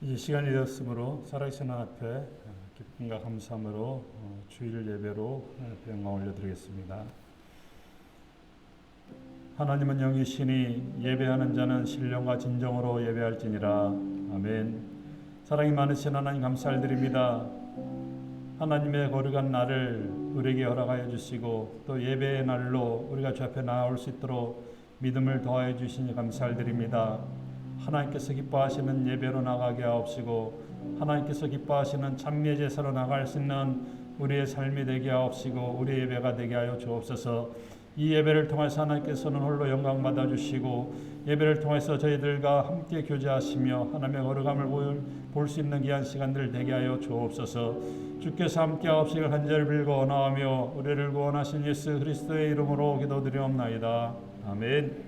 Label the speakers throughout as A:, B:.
A: 이 시간이 되었으므로 살아계신 하나님 앞에 기쁨과 감사함으로 주일 예배로 영광 올려드리겠습니다. 하나님은 영이시니 예배하는 자는 신령과 진정으로 예배할지니라. 아멘. 사랑이 많으신 하나님 감사드립니다. 하나님의 거룩한 날을 우리에게 허락하여 주시고 또 예배의 날로 우리가 주 앞에 나아올 수 있도록 믿음을 더하여 주시니 감사드립니다. 하나님께서 기뻐하시는 예배로 나가게 하옵시고 하나님께서 기뻐하시는 찬미의 제사로 나갈 수 있는 우리의 삶이 되게 하옵시고 우리의 예배가 되게 하여 주옵소서. 이 예배를 통해서 하나님께서는 홀로 영광 받아 주시고 예배를 통해서 저희들과 함께 교제하시며 하나님의 거룩함을 볼 수 있는 귀한 시간들 되게 하여 주옵소서. 주께서 함께 하옵시길 간절히 빌고 원하오며 우리를 구원하신 예수 그리스도의 이름으로 기도드리옵나이다. 아멘.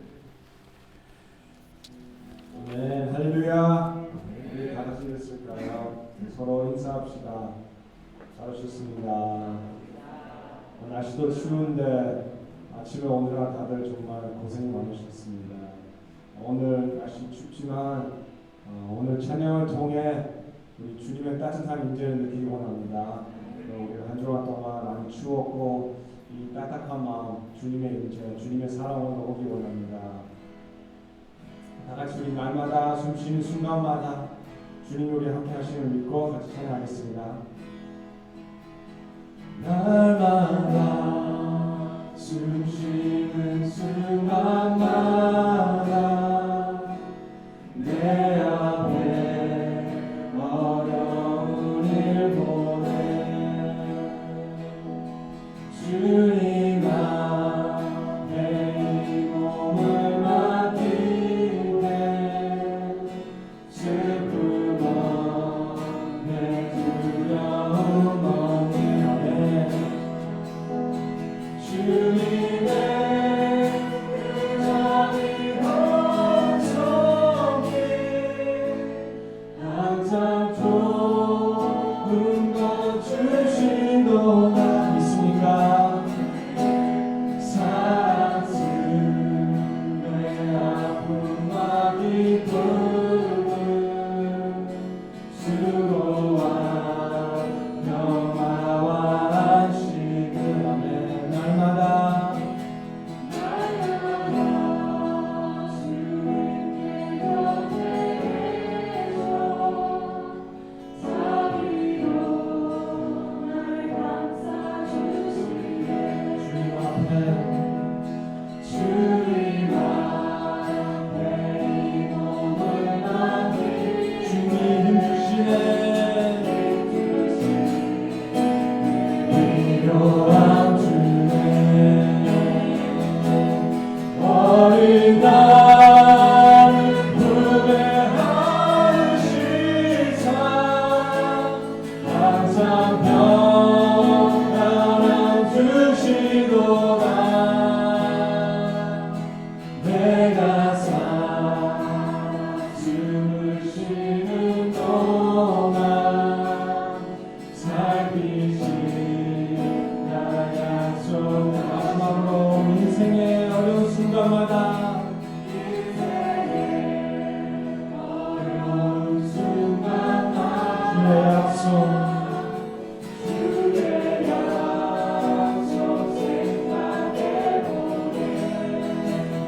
B: 네, 할렐루야. 우리 다 같이 됐을까요? 서로 인사합시다. 잘 오셨습니다. 날씨도 추운데 아침에 오느라 다들 정말 고생 많으셨습니다. 오늘 날씨 춥지만 오늘 찬양을 통해 우리 주님의 따뜻한 임재를 느끼기 원합니다. 우리 한 주간 동안 많이 추웠고 이 따뜻한 마음, 주님의 임재, 주님의 사랑으로 오기 원합니다. 다 같이 우리 날마다 숨쉬는 순간마다 주님이 우리 함께 하심을 믿고 같이 찬양하겠습니다. 날마다 숨쉬는 순간마다 내 앞에 어려운 일 보내 주님 앞에 이 몸을 맡길 때 슬픔 없네 두려움 없네 주님의 자비 넘쳐게 항상 좋은 것 주시도다. 믿습니까? 사랑스레 아픔과 기쁨을 수고와 평화와 안식을 하네. 날마다 주님께 곁에 계셔 자비로 날 감싸 주시네. 주님 앞에 이 몸을 맡길 주님 힘주시네. 필요한 주네. 어린 날 품에 안으시사 항상 평안함 주시도다. 내가 살아 숨을 쉬는 동안 살피신 나 약속 마지막으로 인생의 어려운 순간마다 주의 약속 생각해보네.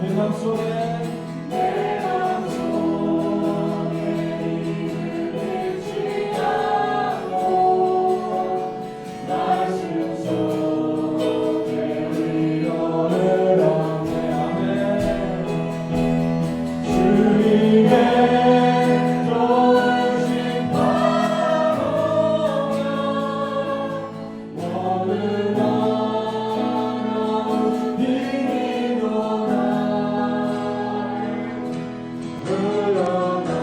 B: 내 맘속에 이를 잃지 않고 말씀 속에 위로를 얻네. 아멘. 주님의 좋으신 바로며 오늘 어려운 일이도다. 흘러가는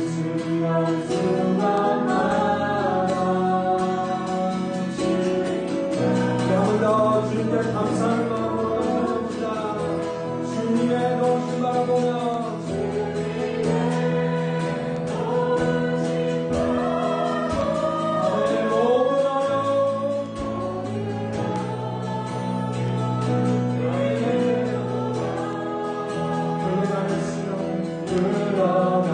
B: 순간순간마다 오늘도 주님께 감사하는 마음으로 감사합니다. 주님의 도우심 바라보며 흘러가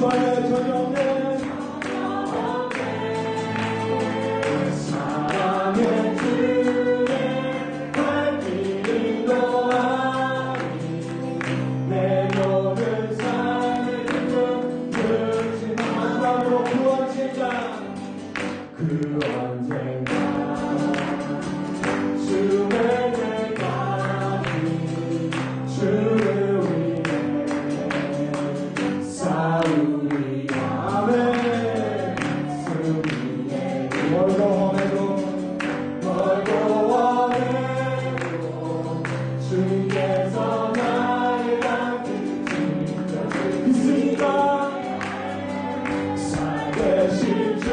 B: 주와의 전혀 없는 사랑의 주의 발길 인도하니 내 모든 삶의 기쁨 늦지 마지막으로 그 언젠가 주의 내가니 주를 위해 싸우리 아멘 승리에 멀고 험해도 주께서 나의 곁을 지켜주시니까 살아계신 주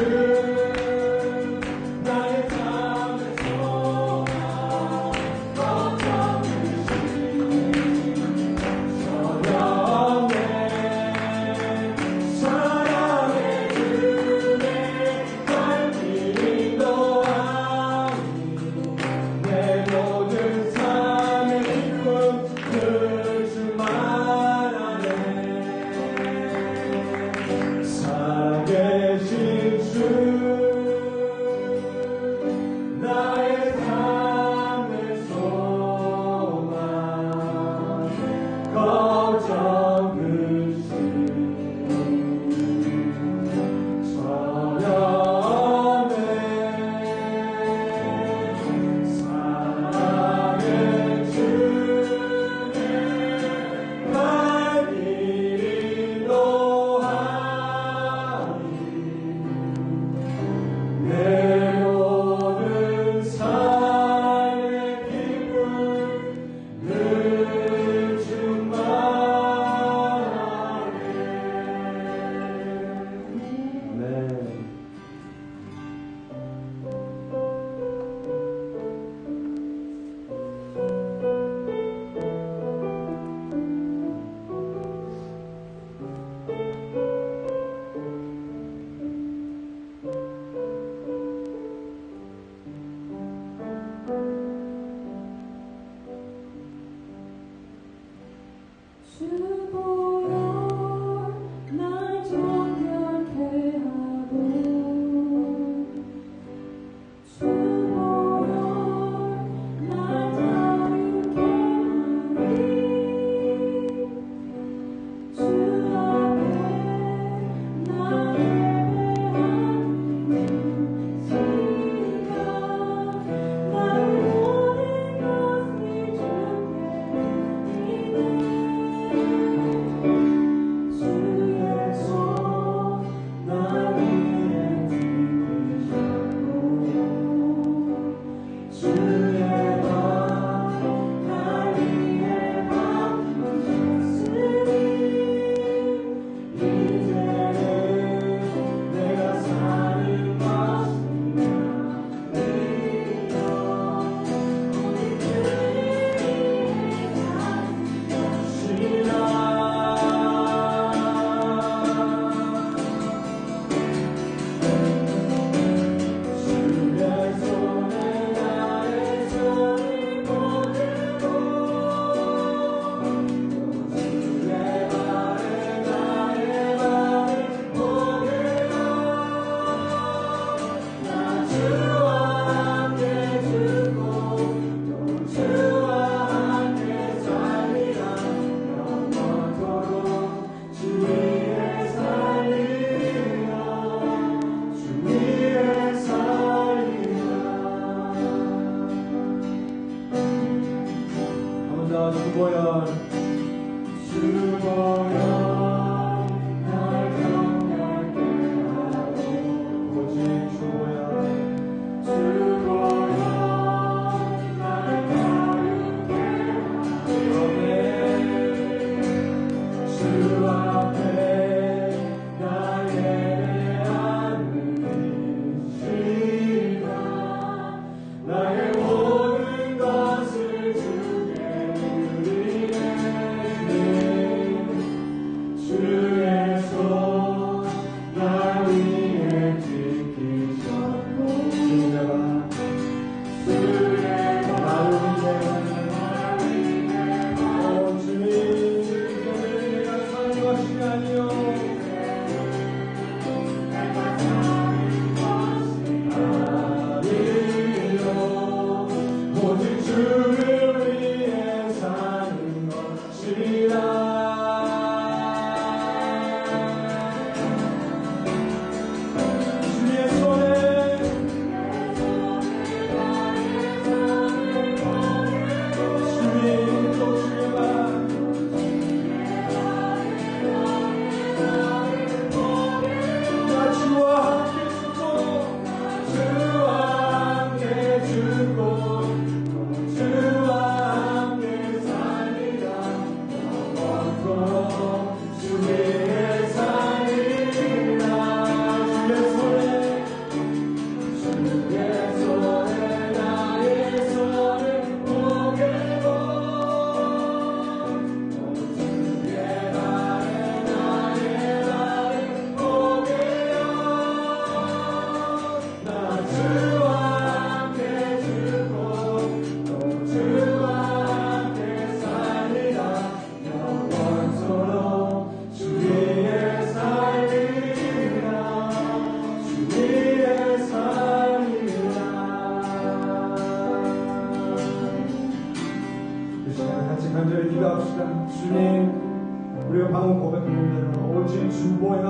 B: 방금 고백한 대로 오직 주보혈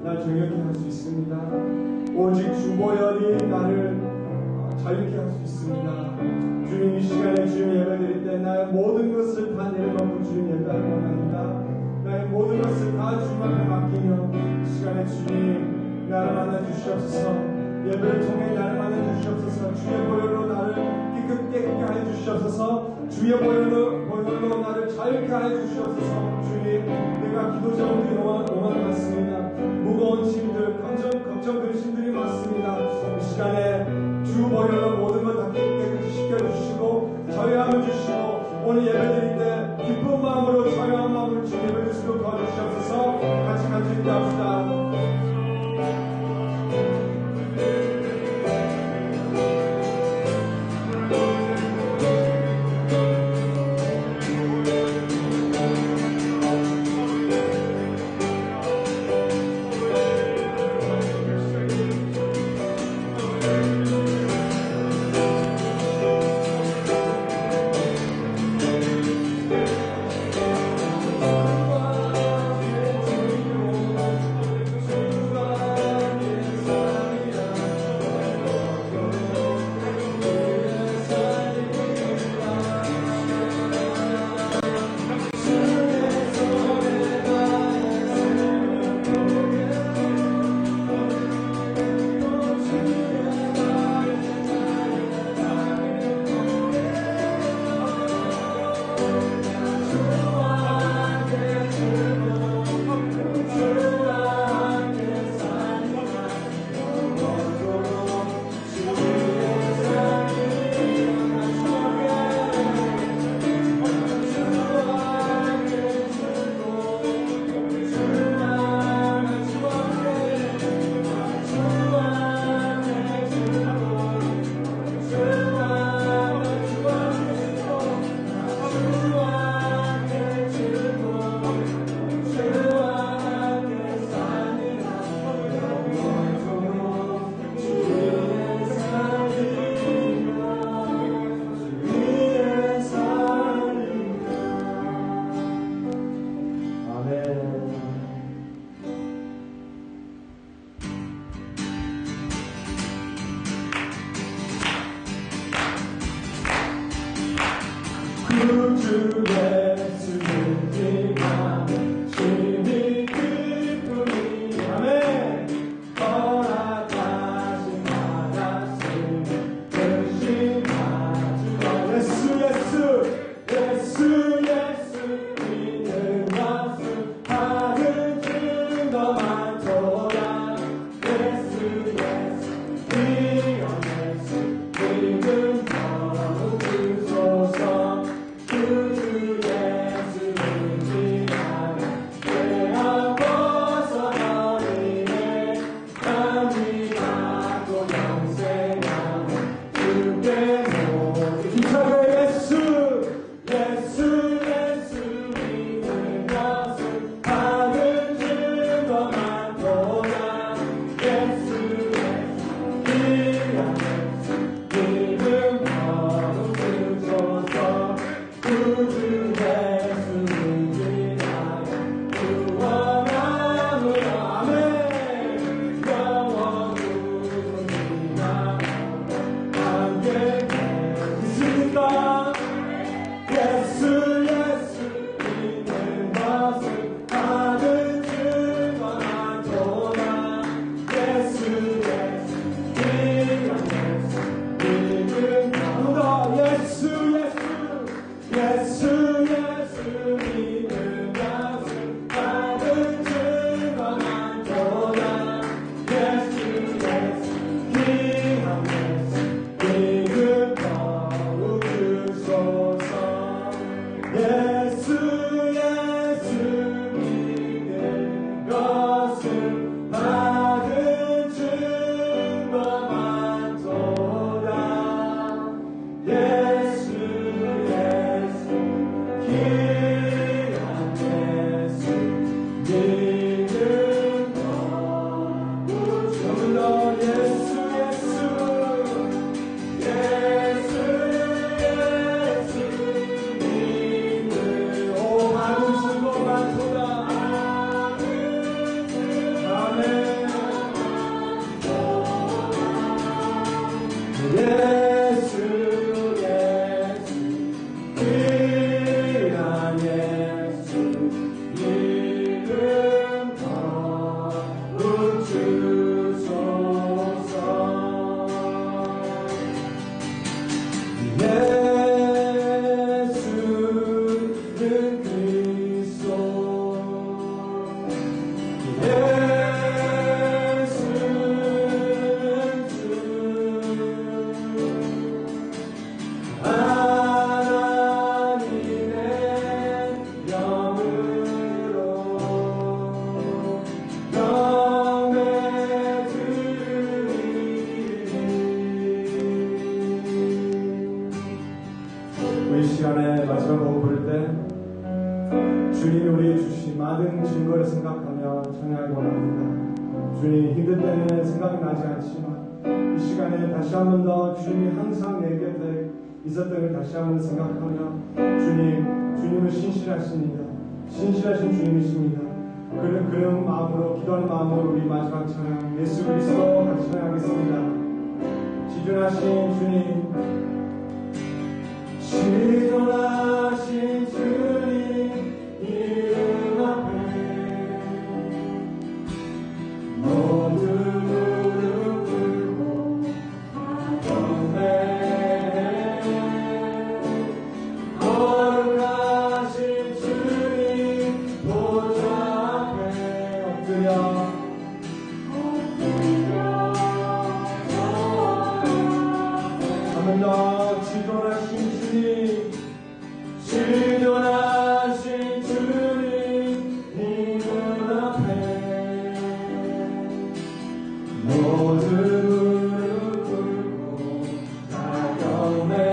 B: 날 정욕케 할 수 있습니다. 오직 주보혈이 나를 자유케 할 수 있습니다. 주님 이 시간에 주님 예배드릴 때 나의 모든 것을 다 내려놓고 주님 예배하기 원합니다. 나의 모든 것을 다 주님 앞에 맡기며 이 시간에 주님 나를 만나 주시옵소서. 예배를 통해 나를 만나 주시옵소서. 주의 보혈로 나를 깨끗게 하여 주시옵소서. 주의 보혈로 나를 자유케 하여 주시옵소서. 주님 내가 기도 제목들이 너무 많습니다. 무거운 짐들 걱정 근심들이 많습니다. 이 시간에 주 보혈로 모든 것 다 깨끗이 시켜주시고 자유함을 주시고 오늘 예배드릴 때 기쁜 마음으로 자유한 마음으로 주님 예배를 드리도록 도와주시옵소서. 같이 기도합시다. 작은 증거를 생각하며 찬양하기 원합니다. 주님, 힘들 때는 생각이 나지 않지만 이 시간에 다시 한 번 더 주님이 항상 내 곁에 있었던 걸 다시 한 번 생각하며 주님은 신실하십니다. 신실하신 주님이십니다. 그런 마음으로, 기도하는 마음으로 우리 마지막 찬양 예수 그리스도 같이 찬양하겠습니다. 지존하신 주님, 지존하신 주님 이름 앞에 모두 무릎 꿇고 경배해. 거룩하신 주님 보좌 앞에 엎드려 한 번 더. 지존하신 주님, 지존하신 주님 이름 앞에 모두 무릎 꿇고 다 경배해.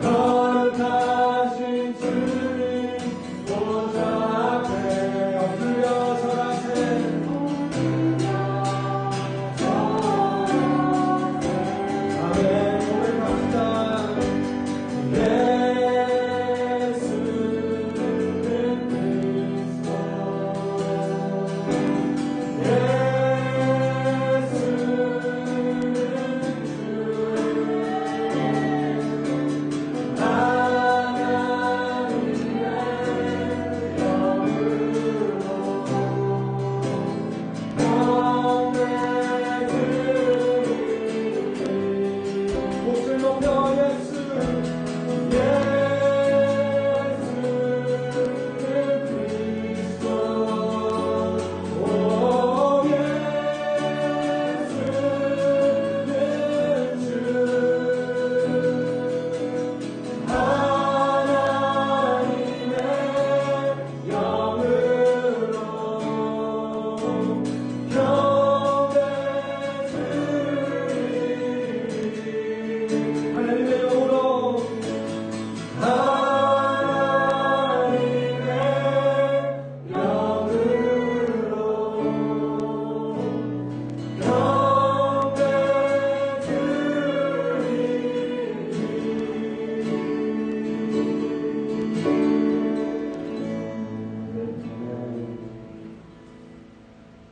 B: 거룩하신 주님 보좌 앞에 엎드려 절하세.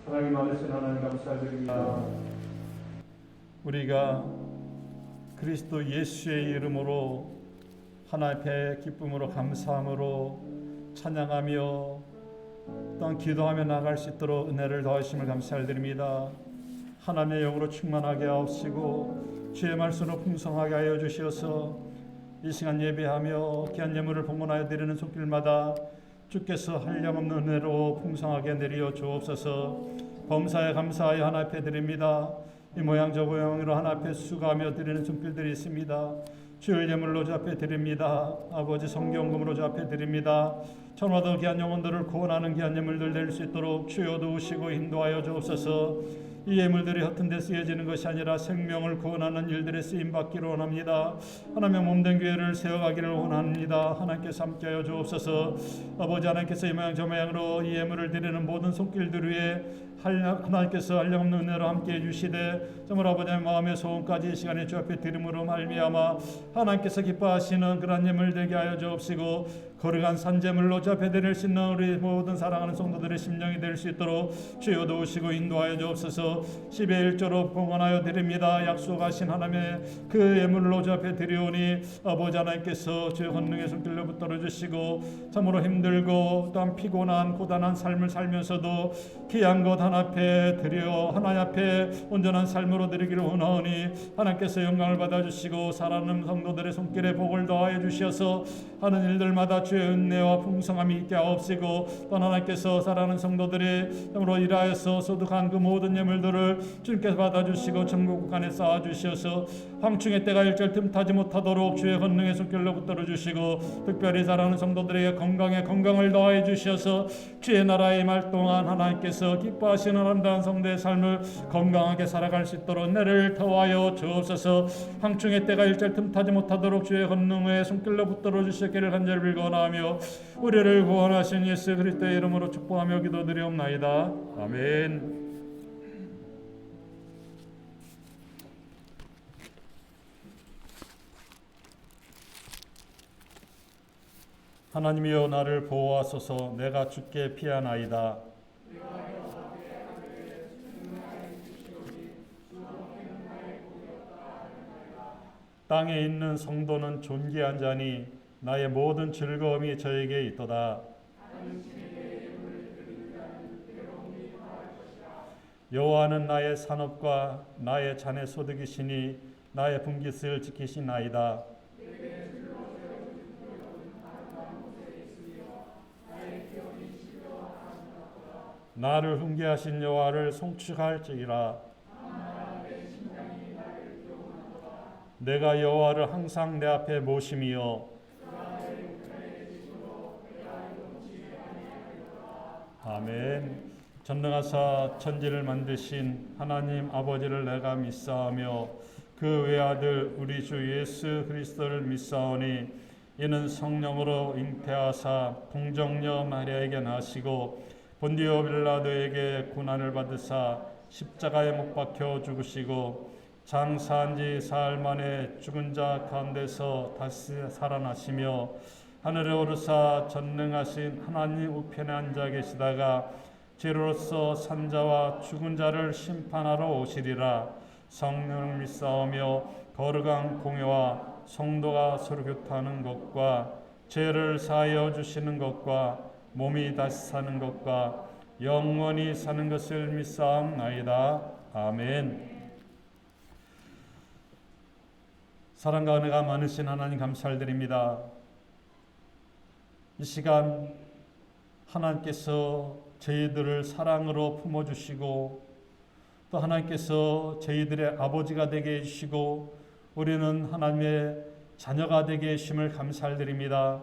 A: 사랑이 많으신 하나님 감사드립니다. 우리가 그리스도 예수의 이름으로 하나님 앞에 기쁨으로 감사함으로 찬양하며 또한 기도하며 나갈 수 있도록 은혜를 더하심을 감사드립니다. 하나님의 영으로 충만하게 하옵시고 주의 말씀으로 풍성하게 하여 주시어서 이 시간 예배하며 귀한 예물을 봉헌하여 드리는 손길마다 주께서 한량없는 은혜로 풍성하게 내려 주옵소서. 범사에 감사하여 하나 앞에 드립니다. 이 모양 저 모양으로 하나 앞에 수고하며 드리는 손길들이 있습니다. 주일 예물로 주 앞에 드립니다. 아버지 성경금으로 주 앞에 드립니다. 천하도 귀한 영혼들을 구원하는 귀한 예물들 될 수 있도록 주여 도우시고 인도하여 주옵소서. 이 예물들이 허튼 데 쓰여지는 것이 아니라 생명을 구원하는 일들에 쓰임받기를 원합니다. 하나님의 몸된 교회를 세워가기를 원합니다. 하나님께서 함께하여 주옵소서. 아버지 하나님께서 이 모양 저 모양으로 이 예물을 드리는 모든 손길들 위에 하나님께서 한량없는 은혜로 함께해 주시되 정말 아버지의 마음의 소원까지 이 시간에 주 앞에 드림으로 말미암아 하나님께서 기뻐하시는 그런 예물 되게 하여 주옵시고 거룩한 산제물로 주 앞에 드릴 수 있는 우리 모든 사랑하는 성도들의 심령이 될 수 있도록 주여 도우시고 인도하여 주옵소서. 10의 1조로 봉헌하여 드립니다. 약속하신 하나님의 그 예물로 주 앞에 드리오니 아버지 하나님께서 주의 권능의 손길로 붙들어 주시고 참으로 힘들고 또한 피곤한 고단한 삶을 살면서도 귀한 것 하나 앞에 드려 하나님 앞에 온전한 삶으로 드리기를 원하오니 하나님께서 영광을 받아주시고 살아가는 성도들의 손길에 복을 더하여 주시어서 하는 일들마다 주의 은혜와 풍성함이 있게 하옵시고 또 하나님께서 살아가는 성도들이 참으로 일하여서 소득한 그 모든 예물들을 주님께서 받아주시고 천국 안에 쌓아주시어서 황충의 때가 일절 틈타지 못하도록 주의 권능의 손길로 붙들어 주시고 특별히 살아가는 성도들에게 건강에 건강을 더하여 주시어서 주의 나라의 말 동안 하나님께서 기뻐하시는 아름다운 성도의 삶을 건강하게 살아갈 수 있도록 은혜를 더하여 주옵소서. 황충의 때가 일절 틈타지 못하도록 주의 권능의 손길로 붙들어 주시기를 간절히 빌거나 감사하며 우리를 구원하신 예수 그리스도의 이름으로 축복하며 기도드리옵나이다. 아멘. 하나님이여 나를 보호하소서. 내가 주께 피하나이다. 땅에 있는 성도는 존귀한 자니 나의 모든 즐거움이 저에게 있도다. 여호와는 나의 산업과 나의 잔의 소득이시니 나의 분깃을 지키시나이다. 나를 훈계하신 여호와를 송축할지니라. 내가 여호와를 항상 내 앞에 모심이요 아멘. 전능하사 천지를 만드신 하나님 아버지를 내가 믿사오며 그 외아들 우리 주 예수 그리스도를 믿사오니 이는 성령으로 잉태하사 동정녀 마리아에게 나시고 본디오 빌라도에게 고난을 받으사 십자가에 못 박혀 죽으시고 장사한 지 사흘 만에 죽은 자 가운데서 다시 살아나시며 하늘에 오르사 전능하신 하나님 우편에 앉아 계시다가 죄로서 산 자와 죽은 자를 심판하러 오시리라. 성령을 믿사오며 거룩한 공회와 성도가 서로 교통하는 것과 죄를 사하여 주시는 것과 몸이 다시 사는 것과 영원히 사는 것을 믿사옵나이다. 아멘. 사랑과 은혜가 많으신 하나님 감사드립니다. 이 시간 하나님께서 저희들을 사랑으로 품어주시고 또 하나님께서 저희들의 아버지가 되게 해주시고 우리는 하나님의 자녀가 되게 해주심을 감사드립니다.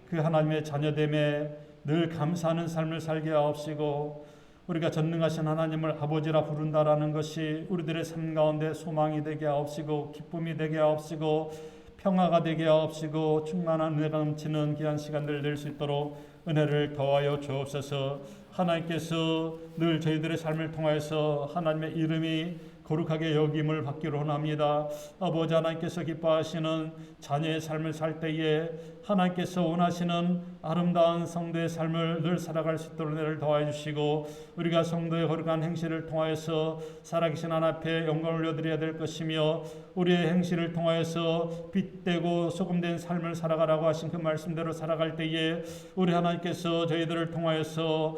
A: 그 하나님의 자녀됨에 늘 감사하는 삶을 살게 하옵시고 우리가 전능하신 하나님을 아버지라 부른다라는 것이 우리들의 삶 가운데 소망이 되게 하옵시고 기쁨이 되게 하옵시고 평화가 되게 하옵시고 충만한 은혜가 넘치는 귀한 시간들 될 수 있도록 은혜를 더하여 주옵소서. 하나님께서 늘 저희들의 삶을 통하여서 하나님의 이름이 거룩하게 여김을 받기로 원합니다. 아버지 하나님께서 기뻐하시는 자녀의 삶을 살 때에 하나님께서 원하시는 아름다운 성도의 삶을 늘 살아갈 수 있도록 은혜를 더하여 주시고 우리가 성도의 거룩한 행실을 통하여서 살아계신 하나님 앞에 영광을 올려드려야 될 것이며 우리의 행실을 통하여서 빛되고 소금된 삶을 살아가라고 하신 그 말씀대로 살아갈 때에 우리 하나님께서 저희들을 통하여서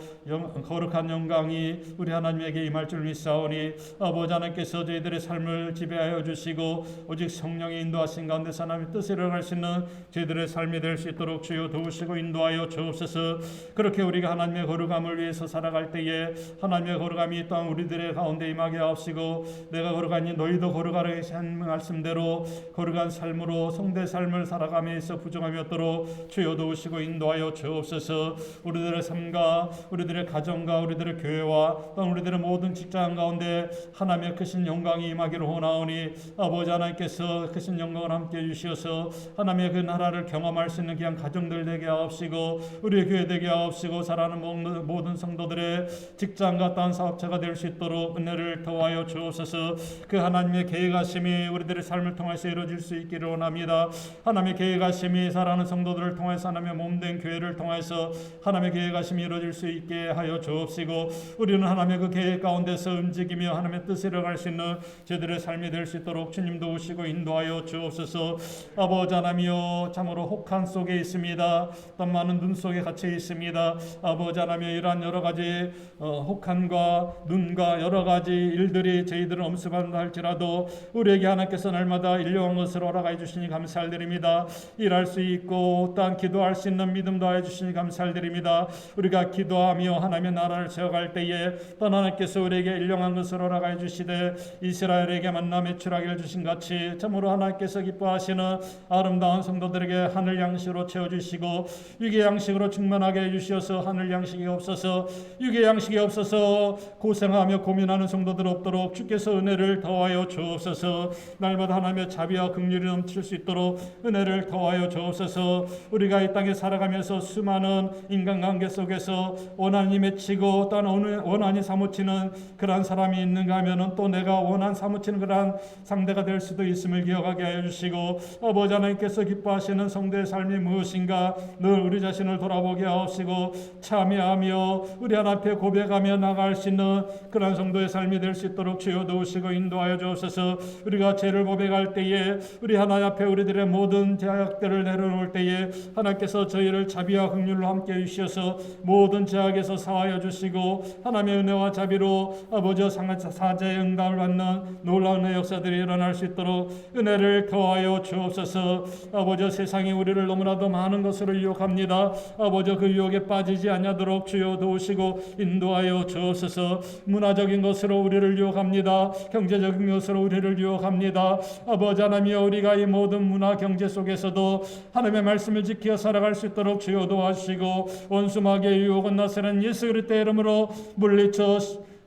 A: 거룩한 영광이 우리 하나님에게 임할 줄 믿사오니 아버지 하나님께서 저희들의 삶을 지배하여 주시고 오직 성령의 인도하신 가운데서 하나님의 뜻을 이뤄갈 수 있는 저희들의 삶이 될 수 있도록 주여 도우시고 인도하여 주옵소서. 그렇게 우리가 하나님의 거룩함을 위해서 살아갈 때에 하나님의 거룩함이 또한 우리들의 가운데 임하게 하옵시고 내가 거룩하니 너희도 거룩하라 하신 말씀대로 거룩한 삶으로 성대 삶을 살아감에 있어 부정함이 없도록 주여 도우시고 인도하여 주옵소서. 우리들의 삶과 우리들의 가정과 우리들의 교회와 또한 우리들의 모든 직장 가운데 하나님의 크신 영광이 임하기를 원하오니 아버지 하나님께서 크신 영광을 함께 해주시어서 하나님의 그 나라를 경험할 수 있는 귀한 가정들 되게 하옵시고 우리의 교회 되게 하옵시고 살아가는 모든 성도들의 직장과 딴 사업체가 될 수 있도록 은혜를 더하여 주옵소서. 그 하나님의 계획하심이 우리들의 삶을 통해서 이루어질 수 있기를 원합니다. 하나님의 계획하심이 살아가는 성도들을 통해서 하나님의 몸된 교회를 통해서 하나님의 계획하심이 이루어질 수 있게 하여 주옵시고 우리는 하나님의 그 계획 가운데서 움직이며 하나님의 뜻을 이뤄갈 수 있는 저희들의 삶이 될 수 있도록 주님 도우시고 인도하여 주옵소서. 아버지 하나님이여 참으로 혹한 속에 있습니다. 또 많은 눈 속에 갇혀 있습니다. 아버지 하나님이여 이러한 여러 가지 혹한과 눈과 여러 가지 일들이 저희들을 엄습한다 할지라도 우리에게 하나님께서 날마다 일용한 것을 허락해 주시니 감사드립니다. 일할 수 있고 또한 기도할 수 있는 믿음도 해 주시니 감사드립니다. 우리가 기도하며 하나님의 나라를 세워갈 때에 또 하나님께서 우리에게 일용한 것을 허락해 주시되 이스라엘에게 만나 매출하기를 주신 같이 참으로 하나님께서 기뻐하시는 아름다운 성도들에게 하늘 양식으로 채워주시고 육의 양식으로 충만하게 해주시어서 하늘 양식이 없어서 육의 양식이 없어서 고생하며 고민하는 성도들 없도록 주께서 은혜를 더하여 주옵소서. 날마다 하나님의 자비와 긍휼이 넘칠 수 있도록 은혜를 더하여 주옵소서. 우리가 이 땅에 살아가면서 수많은 인간관계 속에서 원한이 맺히고 또 원한이 사무치는 그러한 사람이 있는가 하면은 또 내가 원한 사무치는 그러한 상대가 될 수도 있음을 기억하게 하여 주시고 아버지 하나님께서 기뻐하시는 성도의 삶이 무엇인가 늘 우리 자신을 돌아보게 하옵시고 참여하며 우리 하나님 앞에 고백하며 나갈 수 있는 그러한 성도의 삶이 될 수 있도록 주여 도우시고 인도하여 주옵소서. 우리가 죄를 고백할 때에 우리 하나님 앞에 우리들의 모든 죄악들을 내려놓을 때에 하나님께서 저희를 자비와 긍휼로 함께 해주셔서 모든 죄악에서 사하여 주시고 하나님의 은혜와 자비로 아버지 사죄의 응답을 받는 놀라운 역사들이 일어날 수 있도록 은혜를 더하여 주옵소서. 아버지 세상이 우리를 너무나도 많은 것으로 유혹합니다. 아버지 그 유혹에 빠지지 아니하도록 주여 도우시고 인도하여 주옵소서. 문화적인 것으로 우리를 유혹합니다. 경제적인 것으로 우리를 유혹합니다. 아버지 하나님이여 우리가 이 모든 문화 경제 속에서도 하나님의 말씀을 지켜 살아갈 수 있도록 주여 도와주시고 원수마귀의 유혹은 나서는 예수 그리스도의 이름으로 물리쳐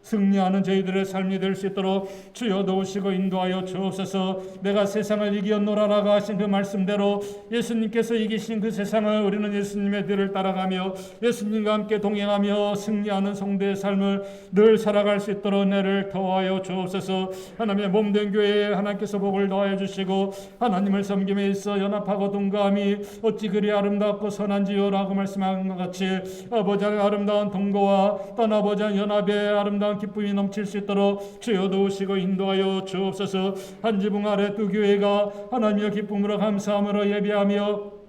A: 승리하는 저희들의 삶이 될 수 있도록 주여 도우시고 인도하여 주옵소서. 내가 세상을 이겼노라라고 하신 그 말씀대로 예수님께서 이기신 그 세상을 우리는 예수님의 뒤를 따라가며 예수님과 함께 동행하며 승리하는 성도의 삶을 늘 살아갈 수 있도록 은혜를 더하여 주옵소서. 하나님의 몸된 교회에 하나님께서 복을 더하여 주시고 하나님을 섬김에 있어 연합하고 동감이 어찌 그리 아름답고 선한지요라고 말씀한 것 같이 아버지 아름다운 동거와 떠나보자 연합의 아름다운 기쁨이 넘칠 수 있도록 주여 도우시고 인도하여 주옵소서. 한 지붕 아래 두 교회가 하나님의 기쁨으로 감사함으로 예배하며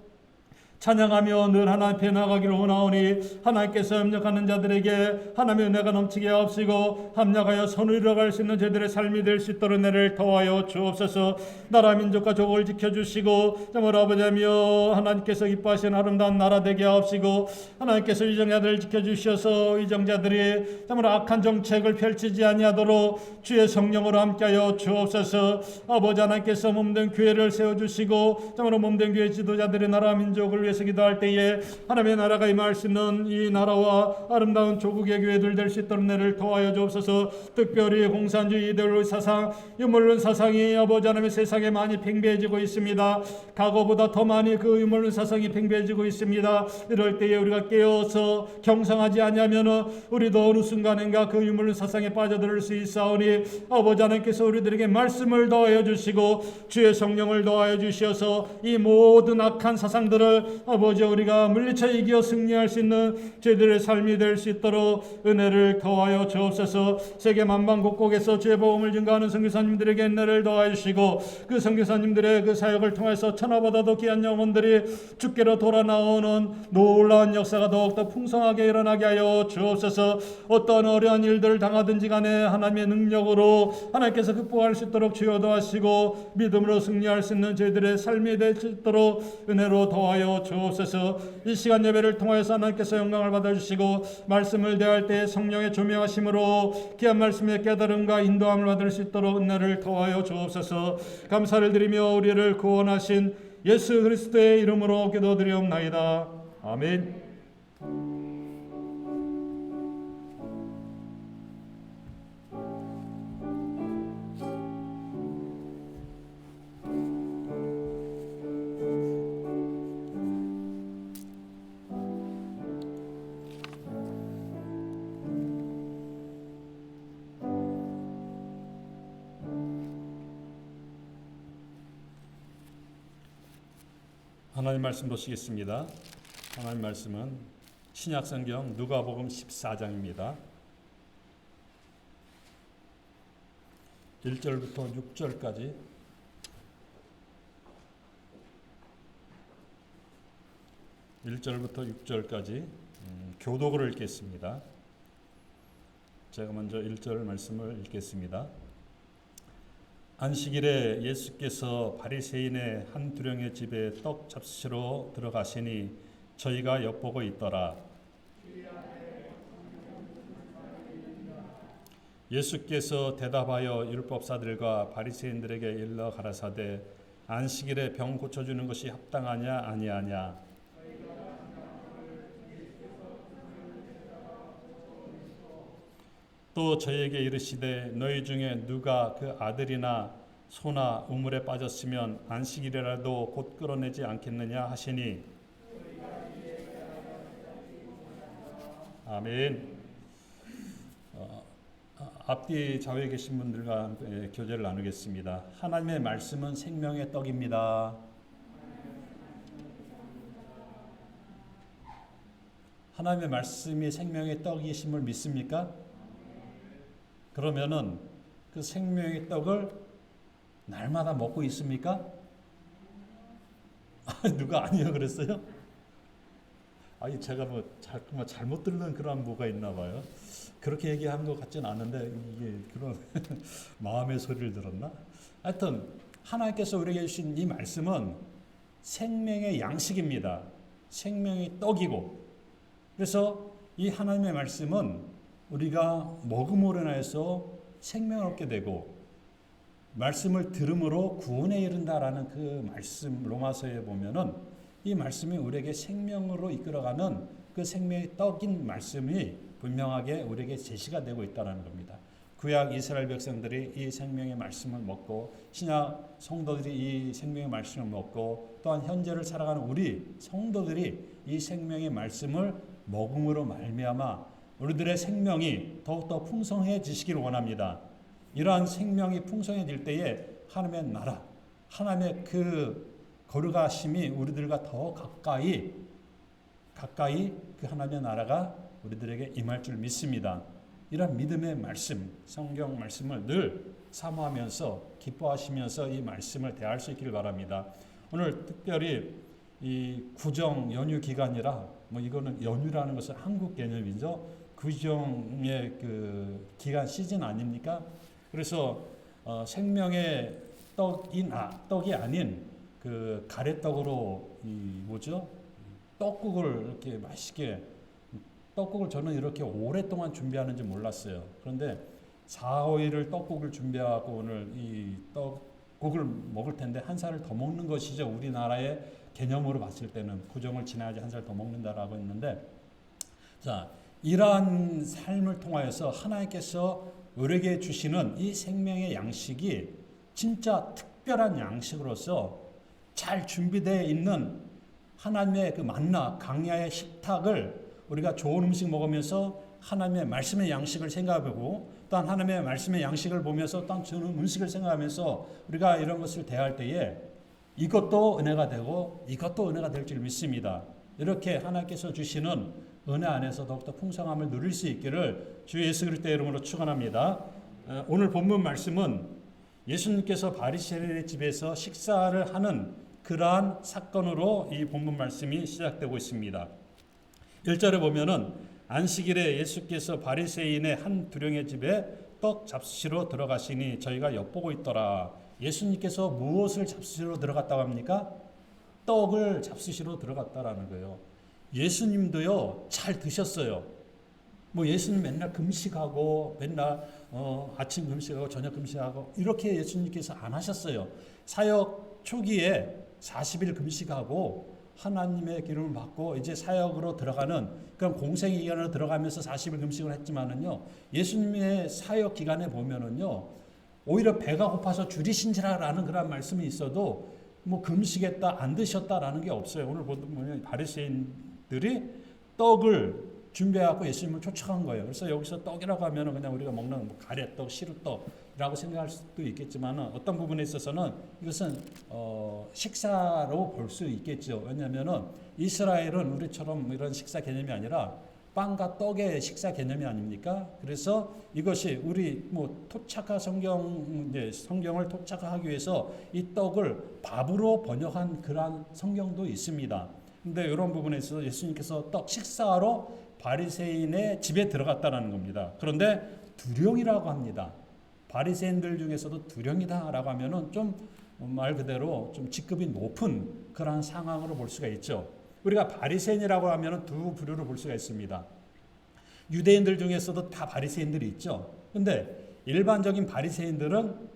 A: 찬양하며 늘 하나님 앞에 나가기를 원하오니 하나님께서 협력하는 자들에게 하나님의 은혜가 넘치게 하옵시고 합력하여 선을 이뤄갈 수 있는 저희들의 삶이 될 수 있도록 은혜를 더하여 주옵소서. 나라 민족과 족을 지켜주시고 정말 아버지며 하나님께서 기뻐하시는 아름다운 나라 되게 하옵시고 하나님께서 위정자들을 지켜주셔서 위정자들이 정말 악한 정책을 펼치지 아니하도록 주의 성령으로 함께하여 주옵소서. 아버지 하나님께서 몸된 교회를 세워주시고 정말 몸된 교회 지도자들의 나라 민족을 위해서 기도할 때에 하나님의 나라가 임할 수 있는 이 나라와 아름다운 조국의 교회들 될 수 있도록 은혜를 더하여 주옵소서. 특별히 공산주의 이데올로기 사상, 유물론 사상이 아버지 하나님의 세상에 많이 팽배해지고 있습니다. 과거보다 더 많이 그 유물론 사상이 팽배해지고 있습니다. 이럴 때에 우리가 깨어서 경성하지 아니하면 우리도 어느 순간인가 그 유물론 사상에 빠져들 수 있사오니 아버지 하나님께서 우리들에게 말씀을 더하여 주시고 주의 성령을 더하여 주시어서 이 모든 악한 사상들을 아버지 우리가 물리쳐 이겨 승리할 수 있는 저희들의 삶이 될 수 있도록 은혜를 더하여 주옵소서. 세계 만방 곳곳에서 주의 복음을 증거하는 선교사님들에게 은혜를 더하여 주시고 그 선교사님들의 그 사역을 통해서 천하보다도 귀한 영혼들이 주께로 돌아 나오는 놀라운 역사가 더욱더 풍성하게 일어나게 하여 주옵소서. 어떤 어려운 일들을 당하든지 간에 하나님의 능력으로 하나님께서 극복할 수 있도록 주여 도와주시고 믿음으로 승리할 수 있는 저희들의 삶이 될 수 있도록 은혜로 더하여 주옵소서. 이 시간 예배를 통해서 하나님께서 영광을 받아주시고 말씀을 대할 때 성령의 조명하심으로 귀한 말씀의 깨달음과 인도함을 받을 수 있도록 은혜를 더하여 주옵소서. 감사를 드리며 우리를 구원하신 예수 그리스도의 이름으로 기도드리옵나이다. 아멘. 하나님 말씀 보시겠습니다. 하나님 말씀은 신약성경 누가복음 14장입니다. 1절부터 6절까지 교독을 읽겠습니다. 제가 먼저 1절 말씀을 읽겠습니다. 안식일에 예수께서 바리새인의 한 두령의 집에 떡 잡수시러 들어가시니 저희가 엿보고 있더라. 예수께서 대답하여 율법사들과 바리새인들에게 일러 가라사대 안식일에 병 고쳐주는 것이 합당하냐 아니하냐. 또 저에게 이르시되 너희 중에 누가 그 아들이나 소나 우물에 빠졌으면 안식일이라도 곧 끌어내지 않겠느냐 하시니. 아멘. 앞뒤 좌우에 계신 분들과 함께 교제를 나누겠습니다. 하나님의 말씀은 생명의 떡입니다. 하나님의 말씀이 생명의 떡이심을 믿습니까? 그러면은 그 생명의 떡을 날마다 먹고 있습니까? 누가 아니요 그랬어요? 아니 제가 뭐 잘못 들은 그런 뭐가 있나 봐요. 그렇게 얘기한 것 같지는 않은데 이게 그런 마음의 소리를 들었나? 하여튼 하나님께서 우리에게 주신 이 말씀은 생명의 양식입니다. 생명의 떡이고, 그래서 이 하나님의 말씀은 우리가 먹음으로 인해서 생명을 얻게 되고 말씀을 들음으로 구원에 이른다라는 그 말씀 로마서에 보면은 이 말씀이 우리에게 생명으로 이끌어가는 그 생명의 떡인 말씀이 분명하게 우리에게 제시가 되고 있다는 겁니다. 구약 이스라엘 백성들이 이 생명의 말씀을 먹고 신약 성도들이 이 생명의 말씀을 먹고 또한 현재를 살아가는 우리 성도들이 이 생명의 말씀을 먹음으로 말미암아 우리들의 생명이 더욱더 풍성해지시기를 원합니다. 이러한 생명이 풍성해질 때에 하나님의 나라, 하나님의 그 거룩하심이 우리들과 더 가까이 그 하나님의 나라가 우리들에게 임할 줄 믿습니다. 이런 믿음의 말씀, 성경 말씀을 늘 사모하면서 기뻐하시면서 이 말씀을 대할 수 있기를 바랍니다. 오늘 특별히 이 구정 연휴 기간이라 뭐 이거는 연휴라는 것은 한국 개념이죠. 구정의 그 기간 시즌 아닙니까? 그래서 생명의 떡이 아닌 그 가래떡으로 이 뭐죠? 떡국을 이렇게 맛있게 떡국을 저는 이렇게 오랫동안 준비하는지 몰랐어요. 그런데 4, 5일을 떡국을 준비하고 오늘 이 떡국을 먹을 텐데 한 살을 더 먹는 것이죠. 우리나라의 개념으로 봤을 때는 구정을 지나야지 한 살 더 먹는다라고 했는데, 자, 이러한 삶을 통하여서 하나님께서 우리에게 주시는 이 생명의 양식이 진짜 특별한 양식으로서 잘 준비되어 있는 하나님의 그 만나 광야의 식탁을 우리가 좋은 음식 먹으면서 하나님의 말씀의 양식을 생각하고 또한 하나님의 말씀의 양식을 보면서 또한 좋은 음식을 생각하면서 우리가 이런 것을 대할 때에 이것도 은혜가 되고 이것도 은혜가 될 줄 믿습니다. 이렇게 하나님께서 주시는 은혜 안에서 더욱더 풍성함을 누릴 수 있기를 주 예수 그리스도의 이름으로 축원합니다. 오늘 본문 말씀은 예수님께서 바리새인의 집에서 식사를 하는 그러한 사건으로 이 본문 말씀이 시작되고 있습니다. 1절에 보면은 안식일에 예수께서 바리새인의 한 두령의 집에 떡 잡수시러 들어가시니 저희가 엿보고 있더라. 예수님께서 무엇을 잡수시러 들어갔다고 합니까? 떡을 잡수시러 들어갔다라는 거예요. 예수님도요 잘 드셨어요. 뭐 예수님 맨날 금식하고 맨날 아침 금식하고 저녁 금식하고 이렇게 예수님께서 안 하셨어요. 사역 초기에 40일 금식하고 하나님의 기름을 받고 이제 사역으로 들어가는 그런 공생의 기간으로 들어가면서 40일 금식을 했지만은요, 예수님의 사역 기간에 보면은요, 오히려 배가 고파서 줄이신지라라는 그런 말씀이 있어도 뭐 금식했다 안 드셨다라는 게 없어요. 오늘 보면 바리새인들이 떡을 준비하고 예수님을 쫓아간 거예요. 그래서 여기서 떡이라고 하면은 그냥 우리가 먹는 뭐 가래떡, 시루떡이라고 생각할 수도 있겠지만 어떤 부분에 있어서는 이것은 식사로 볼 수 있겠죠. 왜냐하면은 이스라엘은 우리처럼 이런 식사 개념이 아니라 빵과 떡의 식사 개념이 아닙니까? 그래서 이것이 우리 뭐 토착화 성경을 토착화하기 위해서 이 떡을 밥으로 번역한 그러한 성경도 있습니다. 근데 이런 부분에 있어서 예수님께서 떡 식사로 바리새인의 집에 들어갔다는 겁니다. 그런데 두령이라고 합니다. 바리새인들 중에서도 두령이다라고 하면은 좀 말 그대로 좀 직급이 높은 그런 상황으로 볼 수가 있죠. 우리가 바리새인이라고 하면은 두 부류를 볼 수가 있습니다. 유대인들 중에서도 다 바리새인들이 있죠. 근데 일반적인 바리새인들은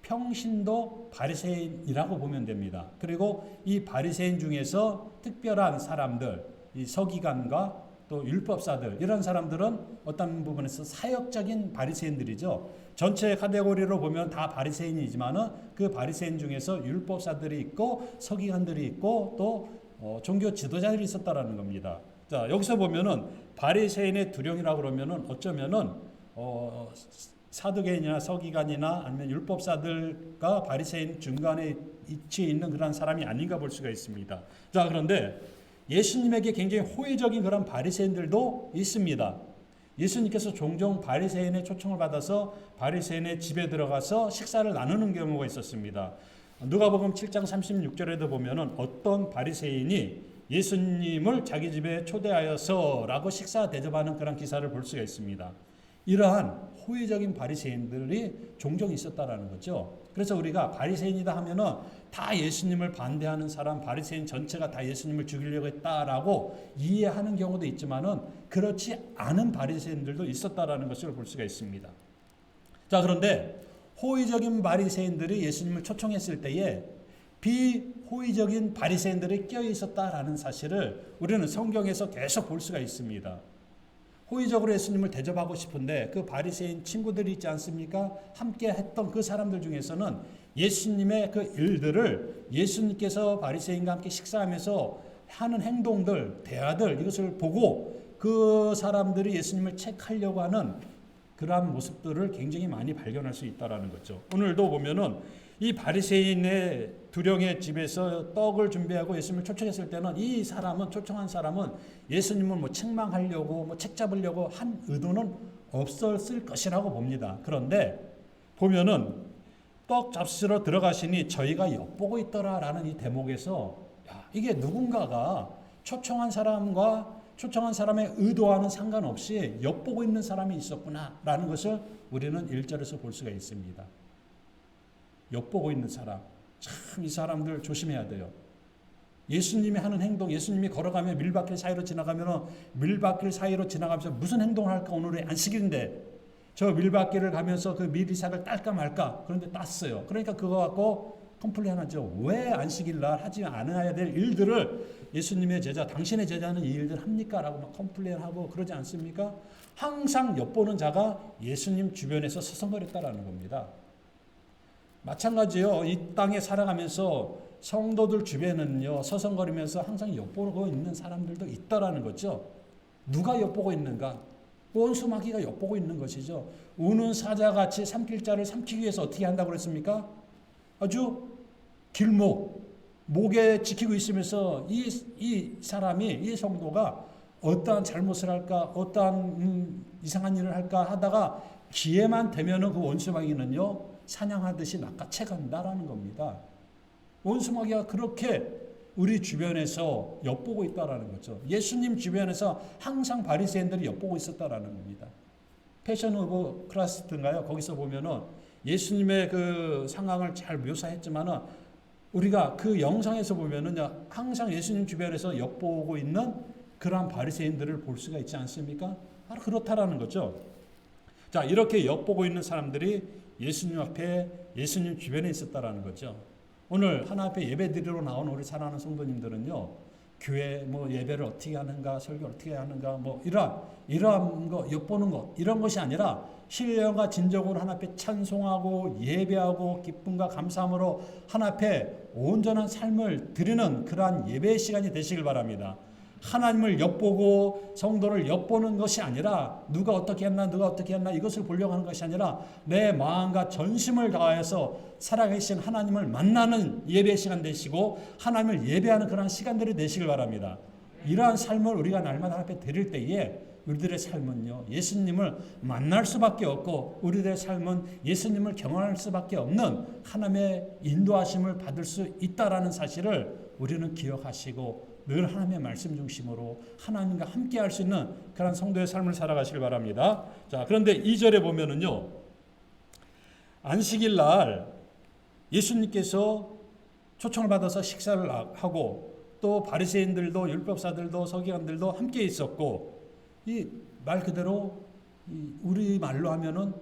A: 평신도 바리새인이라고 보면 됩니다. 그리고 이 바리새인 중에서 특별한 사람들, 이 서기관과 또 율법사들, 이런 사람들은 어떤 부분에서 사역적인 바리새인들이죠. 전체 카테고리로 보면 다 바리새인이지만은 그 바리새인 중에서 율법사들이 있고 서기관들이 있고 또 종교 지도자들이 있었다라는 겁니다. 자, 여기서 보면은 바리새인의 두령이라고 그러면은 어쩌면은 사두개인이나 서기관이나 아니면 율법사들과 바리새인 중간에 위치해 있는 그런 사람이 아닌가 볼 수가 있습니다. 자, 그런데 예수님에게 굉장히 호의적인 그런 바리새인들도 있습니다. 예수님께서 종종 바리새인의 초청을 받아서 바리새인의 집에 들어가서 식사를 나누는 경우가 있었습니다. 누가복음 7장 36절에도 보면은 어떤 바리새인이 예수님을 자기 집에 초대하여서라고 식사 대접하는 그런 기사를 볼 수가 있습니다. 이러한 호의적인 바리새인들이 종종 있었다라는 거죠. 그래서 우리가 바리새인이다 하면은 다 예수님을 반대하는 사람, 바리새인 전체가 다 예수님을 죽이려고 했다라고 이해하는 경우도 있지만은 그렇지 않은 바리새인들도 있었다라는 것을 볼 수가 있습니다. 자, 그런데 호의적인 바리새인들이 예수님을 초청했을 때에 비호의적인 바리새인들이 껴 있었다라는 사실을 우리는 성경에서 계속 볼 수가 있습니다. 호의적으로 예수님을 대접하고 싶은데 그 바리새인 친구들이 있지 않습니까? 함께 했던 그 사람들 중에서는 예수님의 그 일들을 예수님께서 바리새인과 함께 식사하면서 하는 행동들, 대화들, 이것을 보고 그 사람들이 예수님을 책하려고 하는 그러한 모습들을 굉장히 많이 발견할 수 있다는 거죠. 오늘도 보면은 이 바리새인의 두령의 집에서 떡을 준비하고 예수님을 초청했을 때는 이 사람은, 초청한 사람은 예수님을 뭐 책망하려고 뭐 책 잡으려고 한 의도는 없었을 것이라고 봅니다. 그런데 보면은 떡 잡수러 들어가시니 저희가 엿보고 있더라라는 이 대목에서 이게 누군가가 초청한 사람과 초청한 사람의 의도와는 상관없이 엿보고 있는 사람이 있었구나라는 것을 우리는 1절에서 볼 수가 있습니다. 엿보고 있는 사람, 참 이 사람들 조심해야 돼요. 예수님이 하는 행동, 예수님이 걸어가며 밀밭길 사이로 지나가면 밀밭길 사이로 지나가면서 무슨 행동을 할까? 오늘의 안식일인데 저 밀밭길을 가면서 그 밀이삭을 딸까 말까? 그런데 땄어요. 그러니까 그거 갖고 컴플레인하죠. 왜 안식일 날 하지 않아야 될 일들을 예수님의 제자, 당신의 제자는 이 일들 합니까? 라고 막 컴플레인하고 그러지 않습니까? 항상 엿보는 자가 예수님 주변에서 서성거렸다라는 겁니다. 마찬가지요. 이 땅에 살아가면서 성도들 주변은요, 서성거리면서 항상 엿보고 있는 사람들도 있다라는 거죠. 누가 엿보고 있는가? 원수마귀가 엿보고 있는 것이죠. 우는 사자같이 삼킬 자를 삼키기 위해서 어떻게 한다고 그랬습니까? 아주 목에 지키고 있으면서 이 사람이, 이 성도가 어떠한 잘못을 할까, 어떠한 이상한 일을 할까 하다가 기회만 되면은 그 원수마귀는요, 사냥하듯이 낚아채 간다라는 겁니다. 원수마귀가 그렇게 우리 주변에서 엿보고 있다라는 거죠. 예수님 주변에서 항상 바리새인들이 엿보고 있었다라는 겁니다. 패션 오브 크라이스트인가요? 거기서 보면은 예수님의 그 상황을 잘 묘사했지만은 우리가 그 영상에서 보면은 항상 예수님 주변에서 엿보고 있는 그러한 바리새인들을 볼 수가 있지 않습니까? 바로 그렇다라는 거죠. 자, 이렇게 엿보고 있는 사람들이 예수님 앞에, 예수님 주변에 있었다라는 거죠. 오늘 하나 앞에 예배 드리러 나온 우리 사랑하는 성도님들은요, 교회 뭐 예배를 어떻게 하는가, 설교를 어떻게 하는가, 뭐 이러한 거 엿보는 것, 이런 것이 아니라 신령과 진정으로 하나 앞에 찬송하고 예배하고 기쁨과 감사함으로 하나 앞에 온전한 삶을 드리는 그러한 예배의 시간이 되시길 바랍니다. 하나님을 엿보고 성도를 엿보는 것이 아니라 누가 어떻게 했나 이것을 보려고 하는 것이 아니라 내 마음과 전심을 다하여서 살아계신 하나님을 만나는 예배 시간 되시고 하나님을 예배하는 그런 시간들이 되시길 바랍니다. 이러한 삶을 우리가 날마다 앞에 드릴 때에 우리들의 삶은요, 예수님을 만날 수밖에 없고 우리들의 삶은 예수님을 경험할 수밖에 없는 하나님의 인도하심을 받을 수 있다라는 사실을 우리는 기억하시고 늘 하나님의 말씀 중심으로 하나님과 함께 할 수 있는 그런 성도의 삶을 살아가시길 바랍니다. 자, 그런데 2절에 보면은요, 안식일 날 예수님께서 초청을 받아서 식사를 하고 또 바리새인들도 율법사들도 서기관들도 함께 있었고 이 말 그대로 우리 말로 하면은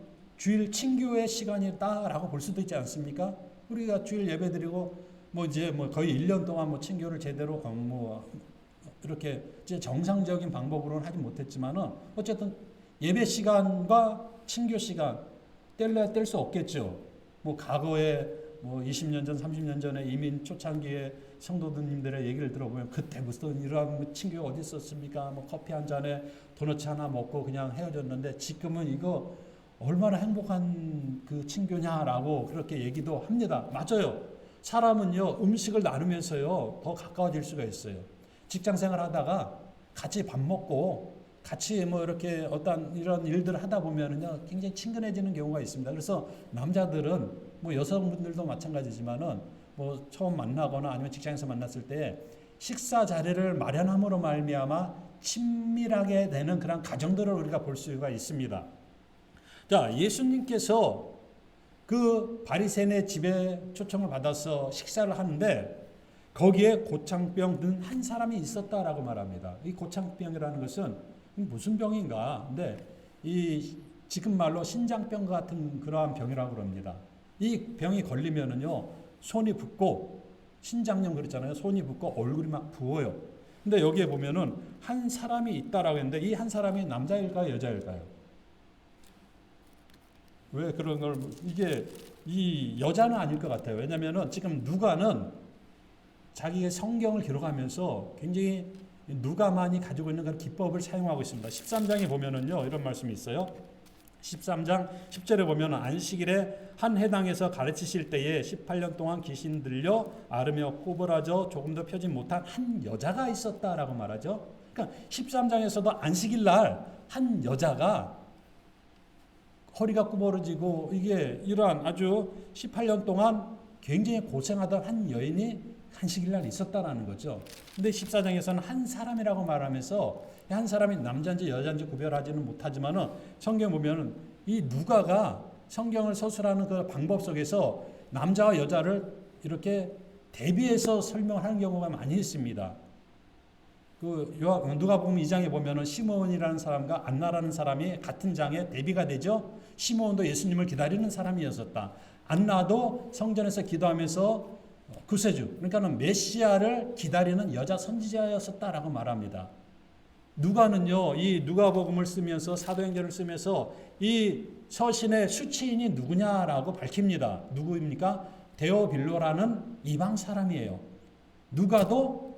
C: 주일 친교의 시간이다라고 볼 수도 있지 않습니까? 우리가 주일 예배드리고 이제 거의 1년 동안 친교를 제대로 이렇게 이제 정상적인 방법으로는 하지 못했지만은 어쨌든 예배 시간과 친교 시간 뗄래야 뗄 수 없겠죠. 과거에 20년 전, 30년 전에 이민 초창기에 성도님들의 얘기를 들어보면 그때 무슨 이러한 친교가 어디 있었습니까? 커피 한 잔에 도넛 하나 먹고 그냥 헤어졌는데 지금은 이거 얼마나 행복한 그 친교냐라고 그렇게 얘기도 합니다. 맞아요. 사람은요, 음식을 나누면서요, 더 가까워질 수가 있어요. 직장 생활 하다가 같이 밥 먹고 같이 이렇게 어떤 이런 일들을 하다 보면은요, 굉장히 친근해지는 경우가 있습니다. 그래서 남자들은 여성분들도 마찬가지지만은 처음 만나거나 아니면 직장에서 만났을 때 식사 자리를 마련함으로 말미암아 친밀하게 되는 그런 가정들을 우리가 볼 수가 있습니다. 자, 예수님께서 그 바리새인의 집에 초청을 받아서 식사를 하는데 거기에 고창병 든 한 사람이 있었다라고 말합니다. 이 고창병이라는 것은 무슨 병인가? 근데 이 지금 말로 신장병 같은 그러한 병이라고 그럽니다. 이 병이 걸리면은요, 손이 붓고 신장염 그랬잖아요. 손이 붓고 얼굴이 막 부어요. 근데 여기에 보면은 한 사람이 있다라고 했는데 이 한 사람이 남자일까요, 여자일까요? 왜 그런 걸 이게 이 여자는 아닐 것 같아요. 왜냐면은 지금 누가는 자기의 성경을 기록하면서 굉장히 누가만이 가지고 있는 그런 기법을 사용하고 있습니다. 13장에 보면은요, 이런 말씀이 있어요. 13장 10절에 보면 안식일에 한 회당에서 가르치실 때에 18년 동안 귀신 들려 앓으며 꼬부라져 조금도 펴지 못한 한 여자가 있었다라고 말하죠. 그러니까 13장에서도 안식일 날 한 여자가 허리가 구부러지고 이게 이러한 아주 18년 동안 굉장히 고생하던 한 여인이 안식일 날 있었다라는 거죠. 근데 14장에서는 한 사람이라고 말하면서 한 사람이 남자인지 여자인지 구별하지는 못하지만은 성경 보면은 이 누가가 성경을 서술하는 그 방법 속에서 남자와 여자를 이렇게 대비해서 설명하는 경우가 많이 있습니다. 누가복음 2장에 보면은 시므온이라는 사람과 안나라는 사람이 같은 장에 대비가 되죠. 시므온도 예수님을 기다리는 사람이었었다. 안나도 성전에서 기도하면서 구세주, 그러니까는 메시아를 기다리는 여자 선지자였었다라고 말합니다. 누가는요, 이 누가복음을 쓰면서 사도행전을 쓰면서 이 서신의 수치인이 누구냐라고 밝힙니다. 누구입니까? 데오빌로라는 이방 사람이에요. 누가도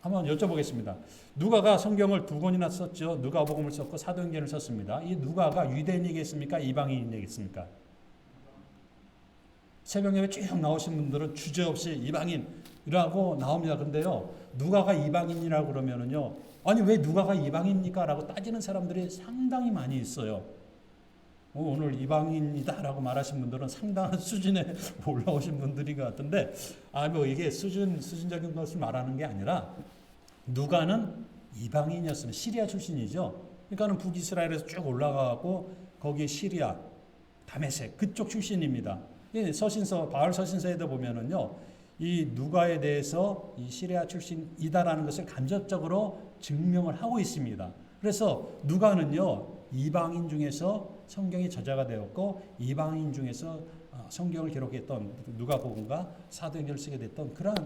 C: 한번 여쭤보겠습니다. 누가가 성경을 2권이나 썼죠. 누가복음을 썼고 사도행전을 썼습니다. 이 누가가 유대인이겠습니까? 이방인이겠습니까? 새벽에 쭉 나오신 분들은 주저없이 이방인이라고 나옵니다. 근데요, 누가가 이방인이라고 그러면은요, 아니 왜 누가가 이방입니까? 라고 따지는 사람들이 상당히 많이 있어요. 오늘 이방인이다라고 말하신 분들은 상당한 수준에 올라오신 분들인 것 같은데, 이게 수준적인 것을 말하는 게 아니라, 누가는 이방인이었습니다. 시리아 출신이죠. 그러니까는 북이스라엘에서 쭉 올라가고, 거기 시리아, 다메섹, 그쪽 출신입니다. 서신서, 바울 서신서에도 보면은요, 이 누가에 대해서 이 시리아 출신이다라는 것을 간접적으로 증명을 하고 있습니다. 그래서 누가는요, 이방인 중에서 성경이 저자가 되었고 이방인 중에서 성경을 기록했던 누가복음과 사도행전을 쓰게 됐던 그러한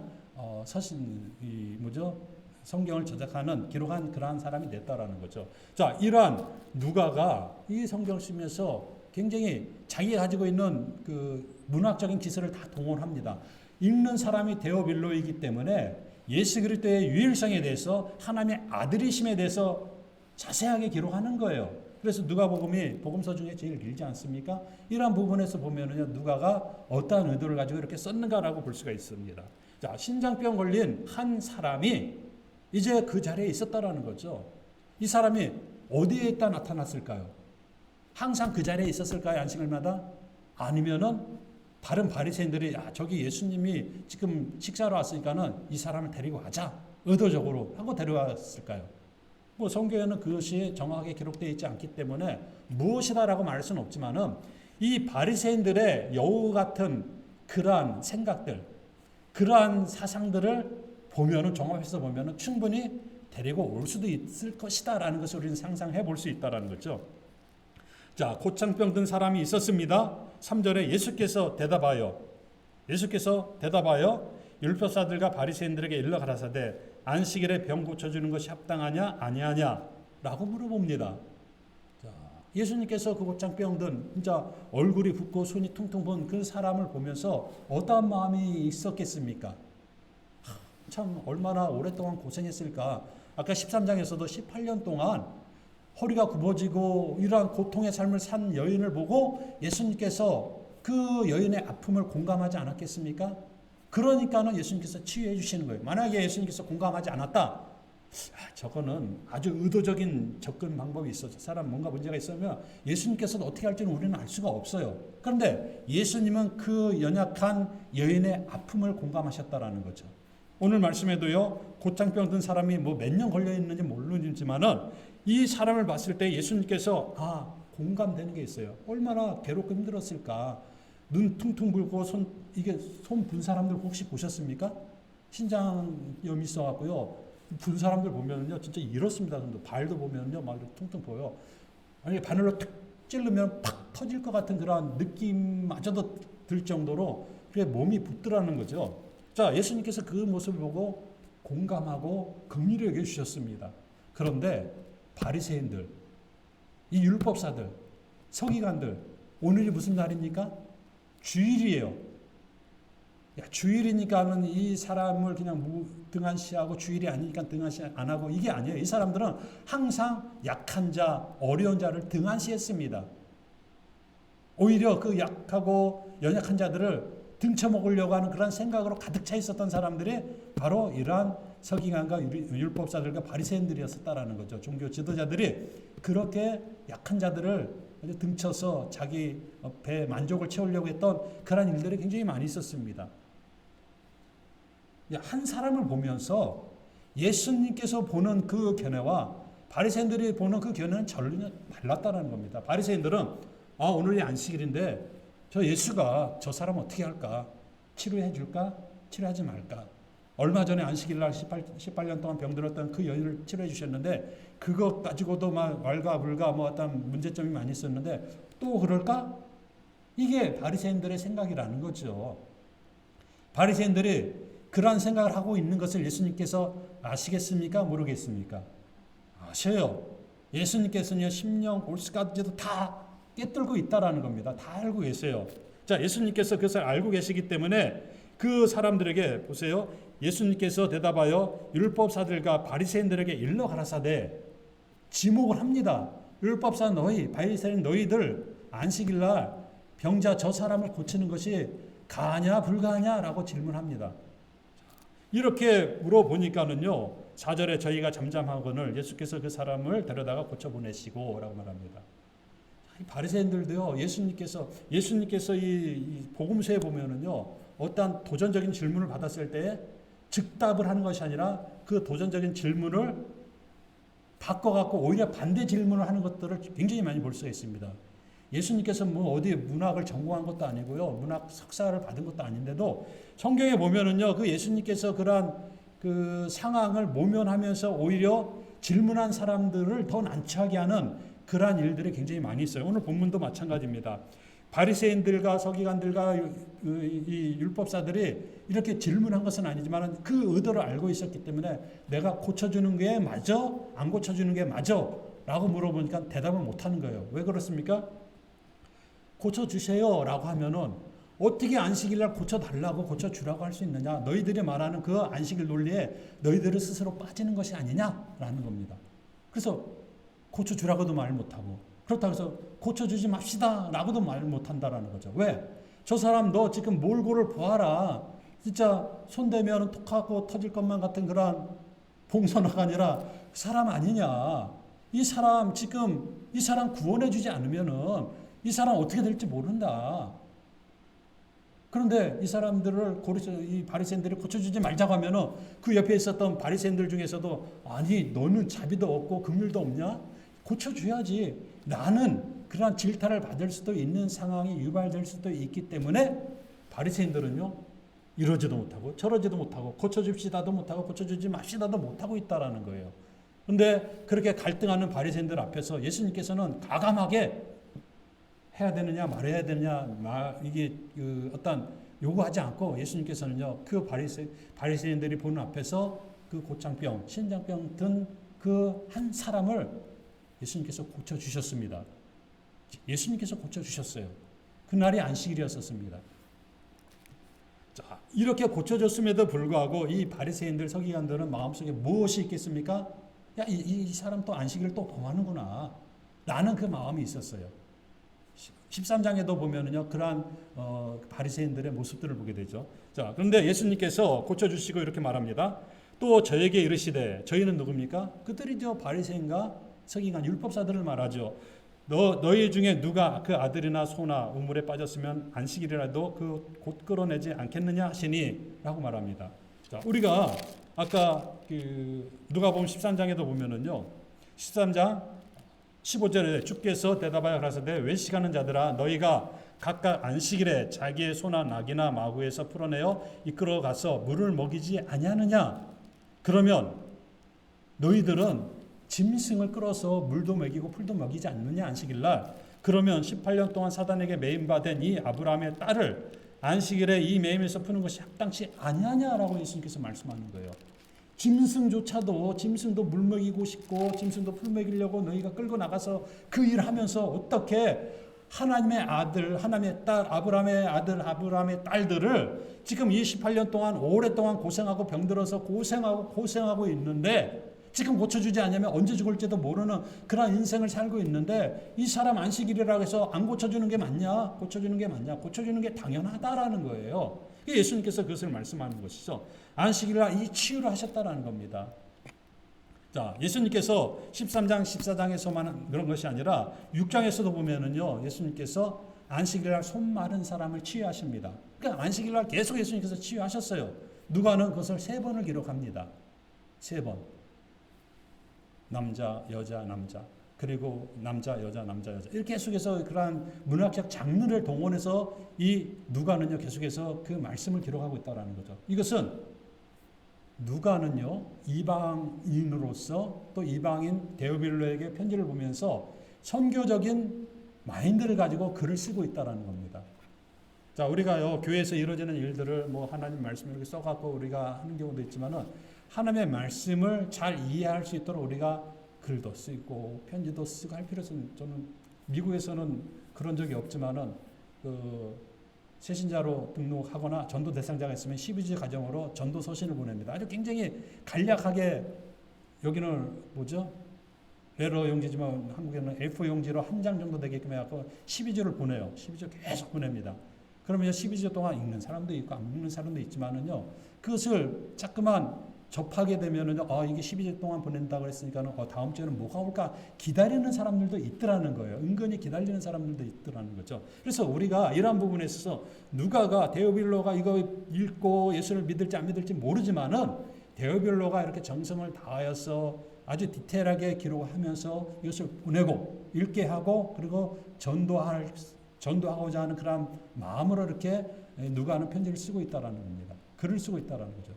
C: 성경을 저작하는 기록한 그러한 사람이 됐다라는 거죠. 자, 이러한 누가가 이 성경을 쓰면서 굉장히 자기가 가지고 있는 그 문학적인 기술을 다 동원합니다. 읽는 사람이 데오빌로이기 때문에 예수 그리스도의 유일성에 대해서 하나님의 아들이심에 대해서 자세하게 기록하는 거예요. 그래서 누가복음이 복음서 중에 제일 길지 않습니까? 이러한 부분에서 보면은요, 누가가 어떠한 의도를 가지고 이렇게 썼는가라고 볼 수가 있습니다. 자, 신장병 걸린 한 사람이 이제 그 자리에 있었다라는 거죠. 이 사람이 어디에 있다 나타났을까요? 항상 그 자리에 있었을까요? 안식일마다? 아니면은 다른 바리새인들이 저기 예수님이 지금 식사로 왔으니까는 이 사람을 데리고 가자 의도적으로 하고 데려왔을까요? 성경에는 그것이 정확하게 기록되어 있지 않기 때문에 무엇이다라고 말할 수는 없지만은 이 바리새인들의 여우 같은 그러한 생각들, 그러한 사상들을 보면은 종합해서 보면은 충분히 데리고 올 수도 있을 것이다라는 것을 우리는 상상해 볼 수 있다라는 거죠. 자, 고창병 든 사람이 있었습니다. 3절에 예수께서 대답하여 율법사들과 바리새인들에게 일러 가라사대 안식일에 병 고쳐주는 것이 합당하냐 아니하냐 라고 물어봅니다. 자, 예수님께서 그 고창병 든 진짜 얼굴이 붓고 손이 퉁퉁 부은 그 사람을 보면서 어떠한 마음이 있었겠습니까? 참 얼마나 오랫동안 고생했을까. 아까 13장에서도 18년 동안 허리가 굽어지고 이러한 고통의 삶을 산 여인을 보고 예수님께서 그 여인의 아픔을 공감하지 않았겠습니까? 그러니까는 예수님께서 치유해 주시는 거예요. 만약에 예수님께서 공감하지 않았다, 저거는 아주 의도적인 접근 방법이 있어서 사람 뭔가 문제가 있으면 예수님께서도 어떻게 할지는 우리는 알 수가 없어요. 그런데 예수님은 그 연약한 여인의 아픔을 공감하셨다라는 거죠. 오늘 말씀에도요, 고창병 든 사람이 뭐 몇 년 걸려 있는지 모르지만은 이 사람을 봤을 때 예수님께서 공감되는 게 있어요. 얼마나 괴롭고 힘들었을까. 눈 퉁퉁 불고 손 분 사람들 혹시 보셨습니까? 신장염 있어갖고요. 분 사람들 보면요, 진짜 이렇습니다. 발도 보면요, 막 이렇게 퉁퉁 보여. 아니 바늘로 툭 찌르면 팍 터질 것 같은 그런 느낌마저도 들 정도로 그게 몸이 붓더라는 거죠. 자, 예수님께서 그 모습을 보고 공감하고 긍휼히 여겨 주셨습니다. 그런데 바리새인들, 이 율법사들, 서기관들, 오늘이 무슨 날입니까? 주일이에요. 주일이니까는 이 사람을 그냥 등한시하고 주일이 아니니까 등한시 안 하고 이게 아니에요. 이 사람들은 항상 약한 자, 어려운 자를 등한시했습니다. 오히려 그 약하고 연약한 자들을 등쳐먹으려고 하는 그런 생각으로 가득 차 있었던 사람들이 바로 이러한 서기관과 율법사들과 바리새인들이었다라는 거죠. 종교 지도자들이 그렇게 약한 자들을 등쳐서 자기 배 만족을 채우려고 했던 그런 일들이 굉장히 많이 있었습니다. 한 사람을 보면서 예수님께서 보는 그 견해와 바리새인들이 보는 그 견해는 전혀 달랐다는 겁니다. 바리새인들은 오늘이 안식일인데 저 예수가 저 사람 어떻게 할까? 치료해 줄까? 치료하지 말까? 얼마 전에 안식일 날 18년 동안 병들었던 그 여인을 치료해 주셨는데 그것 가지고도 막 왈가불가 뭐 어떤 문제점이 많이 있었는데 또 그럴까? 이게 바리새인들의 생각이라는 거죠. 바리새인들이 그러한 생각을 하고 있는 것을 예수님께서 아시겠습니까? 모르겠습니까? 아셔요. 예수님께서는 심령 골수까지도 다 깨뚫고 있다라는 겁니다. 다 알고 계세요. 자, 예수님께서 그것을 알고 계시기 때문에 그 사람들에게 보세요. 예수님께서 대답하여 율법사들과 바리새인들에게 일러 가라사대 지목을 합니다. 율법사 너희, 바리새인 너희들 안식일 날 병자 저 사람을 고치는 것이 가하냐 불가하냐라고 질문합니다. 이렇게 물어보니까는요, 4절에 저희가 잠잠하거늘 예수께서 그 사람을 데려다가 고쳐 보내시고 라고 말합니다. 바리새인들도요, 예수님께서 이 복음서에 보면은요, 어떠한 도전적인 질문을 받았을 때 즉답을 하는 것이 아니라 그 도전적인 질문을 바꿔갖고 오히려 반대 질문을 하는 것들을 굉장히 많이 볼 수가 있습니다. 예수님께서 뭐 어디 문학을 전공한 것도 아니고요, 문학 석사를 받은 것도 아닌데도 성경에 보면은요, 그 예수님께서 그러한 그 상황을 모면하면서 오히려 질문한 사람들을 더 난처하게 하는 그러한 일들이 굉장히 많이 있어요. 오늘 본문도 마찬가지입니다. 바리새인들과 서기관들과 이 율법사들이 이렇게 질문한 것은 아니지만 그 의도를 알고 있었기 때문에 내가 고쳐주는 게 맞아? 안 고쳐주는 게 맞아? 라고 물어보니까 대답을 못하는 거예요. 왜 그렇습니까? 고쳐주세요 라고 하면은 어떻게 안식일날 고쳐달라고 고쳐주라고 할 수 있느냐? 너희들이 말하는 그 안식일 논리에 너희들을 스스로 빠지는 것이 아니냐라는 겁니다. 그래서 고쳐주라고도 말 못하고 그렇다고 해서 고쳐주지 맙시다 라고도 말 못한다라는 거죠. 왜? 저 사람 너 지금 몰골을 보아라. 진짜 손대면 톡하고 터질 것만 같은 그런 봉선화가 아니라 사람 아니냐. 이 사람 구원해주지 않으면은 이 사람 어떻게 될지 모른다. 그런데 이 사람들을 이 바리새인들이 고쳐주지 말자고 하면은 그 옆에 있었던 바리새인들 중에서도 아니 너는 자비도 없고 긍휼도 없냐? 고쳐줘야지. 나는 그러한 질타를 받을 수도 있는 상황이 유발될 수도 있기 때문에 바리새인들은요 이러지도 못하고 저러지도 못하고 고쳐줍시다도 못하고 고쳐주지 맙시다도 못하고 있다라는 거예요. 그런데 그렇게 갈등하는 바리새인들 앞에서 예수님께서는 과감하게 해야 되느냐 말해야 되느냐 이게 그 어떤 요구하지 않고 예수님께서는요 그 바리새인들이 보는 앞에서 그 곧장병 신장병 든 그 한 사람을 예수님께서 고쳐 주셨습니다. 예수님께서 고쳐 주셨어요. 그날이 안식일이었었습니다. 자, 이렇게 고쳐줬음에도 불구하고 이 바리새인들 서기관들은 마음속에 무엇이 있겠습니까? 야, 이 사람 또 안식일을 또 범하는구나 라는 그 마음이 있었어요. 13장에도 보면은요 그러한 바리새인들의 모습들을 보게 되죠. 자, 그런데 예수님께서 고쳐주시고 이렇게 말합니다. 또 저에게 이르시되, 저희는 누굽니까? 그들이죠. 바리새인과 서기관 율법사들을 말하죠. 너희 중에 누가 그 아들이나 소나 우물에 빠졌으면 안식일이라도 그 곧 끌어내지 않겠느냐 하시니 라고 말합니다. 자, 우리가 아까 그 누가복음 13장에도 보면은요 13장 15절에 주께서 대답하여 가라사대 외식하는 자들아 너희가 각각 안식일에 자기의 소나 낙이나 마구에서 풀어내어 이끌어 가서 물을 먹이지 아니하느냐? 그러면 너희들은 짐승을 끌어서 물도 먹이고 풀도 먹이지 않느냐 안식일날? 그러면 18년 동안 사단에게 매임받은 이 아브라함의 딸을 안식일에 이 매임에서 푸는 것이 합당치 아니하냐라고 예수님께서 말씀하는 거예요. 짐승도 물 먹이고 싶고 짐승도 풀 먹이려고 너희가 끌고 나가서 그 일을 하면서 어떻게 하나님의 아들, 하나님의 딸, 아브라함의 아들, 아브라함의 딸들을 지금 28년 동안 오랫동안 고생하고 병들어서 고생하고 있는데 지금 고쳐주지 않으면 언제 죽을지도 모르는 그런 인생을 살고 있는데 이 사람 안식일이라고 해서 안 고쳐주는 게 맞냐? 고쳐주는 게 맞냐? 고쳐주는 게 당연하다라는 거예요. 예수님께서 그것을 말씀하는 것이죠. 안식일날 이 치유를 하셨다라는 겁니다. 자, 예수님께서 13장, 14장에서만 그런 것이 아니라 6장에서도 보면은요, 예수님께서 안식일날 손 마른 사람을 치유하십니다. 그러니까 안식일날 계속 예수님께서 치유하셨어요. 누가는 그것을 3번을 기록합니다. 3번. 남자, 여자, 남자. 그리고 남자, 여자, 남자, 여자. 이렇게 계속해서 그러한 문학적 장르를 동원해서 이 누가는요, 계속해서 그 말씀을 기록하고 있다는 거죠. 이것은 누가는요, 이방인으로서 또 이방인 데오빌로에게 편지를 보면서 선교적인 마인드를 가지고 글을 쓰고 있다는 겁니다. 자, 우리가요, 교회에서 이루어지는 일들을 뭐 하나님 말씀을 이렇게 써갖고 우리가 하는 경우도 있지만은 하나님의 말씀을 잘 이해할 수 있도록 우리가 글도 쓰고 편지도 쓰고 할 필요성은 저는 미국에서는 그런 적이 없지만은 새신자로 등록하거나 전도 대상자가 있으면 12주 과정으로 전도 서신을 보냅니다. 아주 굉장히 간략하게 여기는 뭐죠? 레러 용지지만 한국에는 A4 용지로 한 장 정도 되게끔 해갖고 12주를 보내요. 12주 계속 보냅니다. 그러면 12주 동안 읽는 사람도 있고 안 읽는 사람도 있지만은요. 그것을 자꾸만 접하게 되면은 이게 12주 동안 보낸다고 했으니까는 다음 주에는 뭐가 올까 기다리는 사람들도 있더라는 거예요. 은근히 기다리는 사람들도 있더라는 거죠. 그래서 우리가 이러한 부분에 있어서 누가가 데오빌로가 이거 읽고 예수를 믿을지 안 믿을지 모르지만은 데오빌로가 이렇게 정성을 다하여서 아주 디테일하게 기록하면서 이것을 보내고 읽게 하고 그리고 전도하고자 하는 그런 마음으로 이렇게 누가는 편지를 쓰고 있다라는 겁니다. 글을 쓰고 있다라는 거죠.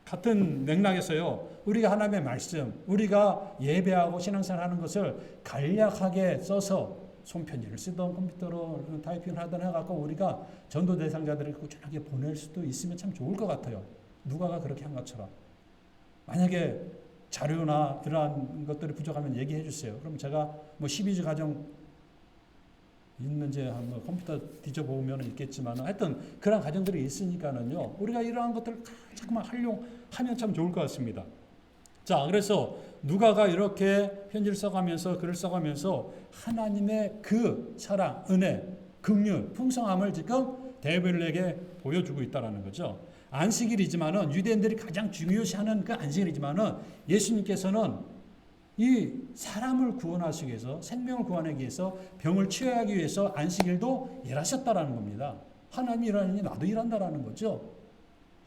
C: 같은 맥락에서요, 우리가 하나님의 말씀, 우리가 예배하고 신앙생활 하는 것을 간략하게 써서 손편지를 쓰던 컴퓨터로 타이핑을 하던 해갖고 우리가 전도 대상자들에게 꾸준하게 보낼 수도 있으면 참 좋을 것 같아요. 누가가 그렇게 한 것처럼. 만약에 자료나 이러한 것들이 부족하면 얘기해 주세요. 그럼 제가 뭐 12주 과정 있는지 한번 컴퓨터 뒤져보면 있겠지만 하여튼 그런 과정들이 있으니까는요. 우리가 이러한 것들을 자꾸만 활용하면 참 좋을 것 같습니다. 자, 그래서 누가가 이렇게 편지를 써가면서 글을 써가면서 하나님의 그 사랑, 은혜, 긍휼, 풍성함을 지금 데오빌로에게 보여주고 있다라는 거죠. 안식일이지만은 유대인들이 가장 중요시하는 그 안식일이지만은 예수님께서는 이 사람을 구원하시기 위해서 생명을 구원하기 위해서 병을 치유하기 위해서 안식일도 일하셨다라는 겁니다. 하나님이 일하느니 나도 일한다라는 거죠.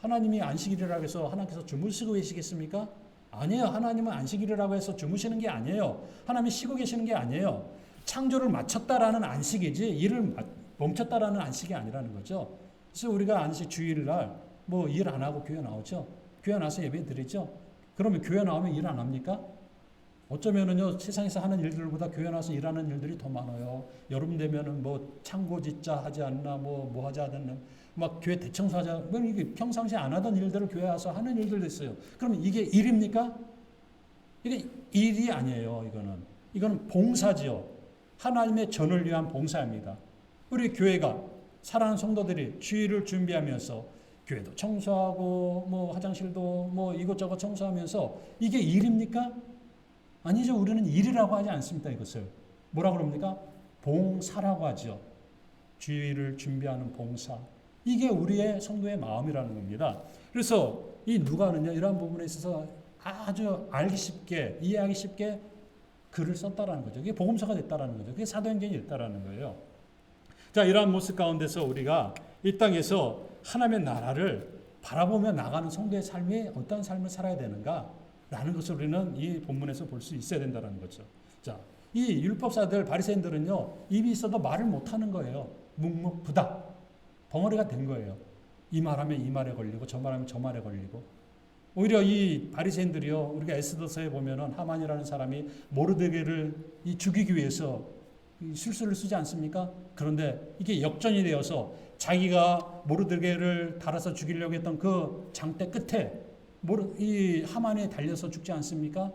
C: 하나님이 안식일이라고 해서 하나님께서 주무시고 계시겠습니까? 아니에요. 하나님은 안식일이라고 해서 주무시는 게 아니에요. 하나님이 쉬고 계시는 게 아니에요. 창조를 마쳤다라는 안식이지 일을 멈췄다라는 안식이 아니라는 거죠. 그래서 우리가 안식 주일날 뭐 일 안 하고 교회 나오죠. 교회 나와서 예배 드리죠. 그러면 교회 나오면 일 안 합니까? 어쩌면은요 세상에서 하는 일들보다 교회 나와서 일하는 일들이 더 많아요. 여름 되면은 뭐 창고 짓자 하지 않나 뭐 하자 하든 막 교회 대청소하자 뭐 이게 평상시에 안 하던 일들을 교회 와서 하는 일들도 있어요. 그러면 이게 일입니까? 이게 일이 아니에요. 이거는 봉사지요. 하나님의 전을 위한 봉사입니다. 우리 교회가 사랑하는 성도들이 주일을 준비하면서 교회도 청소하고 뭐 화장실도 뭐 이것저것 청소하면서 이게 일입니까? 아니죠. 우리는 일이라고 하지 않습니다. 이것을 뭐라고 그럽니까? 봉사라고 하죠. 주일을 준비하는 봉사. 이게 우리의 성도의 마음이라는 겁니다. 그래서 이 누가는요 이러한 부분에 있어서 아주 알기 쉽게 이해하기 쉽게 글을 썼다라는 거죠. 그게 복음서가 됐다라는 거죠. 그게 사도행전이 됐다라는 거예요. 자, 이러한 모습 가운데서 우리가 이 땅에서 하나님의 나라를 바라보며 나가는 성도의 삶이 어떤 삶을 살아야 되는가라는 것을 우리는 이 본문에서 볼 수 있어야 된다는 거죠. 자, 이 율법사들 바리새인들은요 입이 있어도 말을 못하는 거예요. 묵묵부답 벙어리가 된 거예요. 이 말하면 이 말에 걸리고 저 말하면 저 말에 걸리고 오히려 이 바리새인들이요 우리가 에스더서에 보면은 하만이라는 사람이 모르드게를 죽이기 위해서 술수를 쓰지 않습니까? 그런데 이게 역전이 되어서 자기가 모르드게를 달아서 죽이려고 했던 그 장대 끝에 이 하만이 달려서 죽지 않습니까?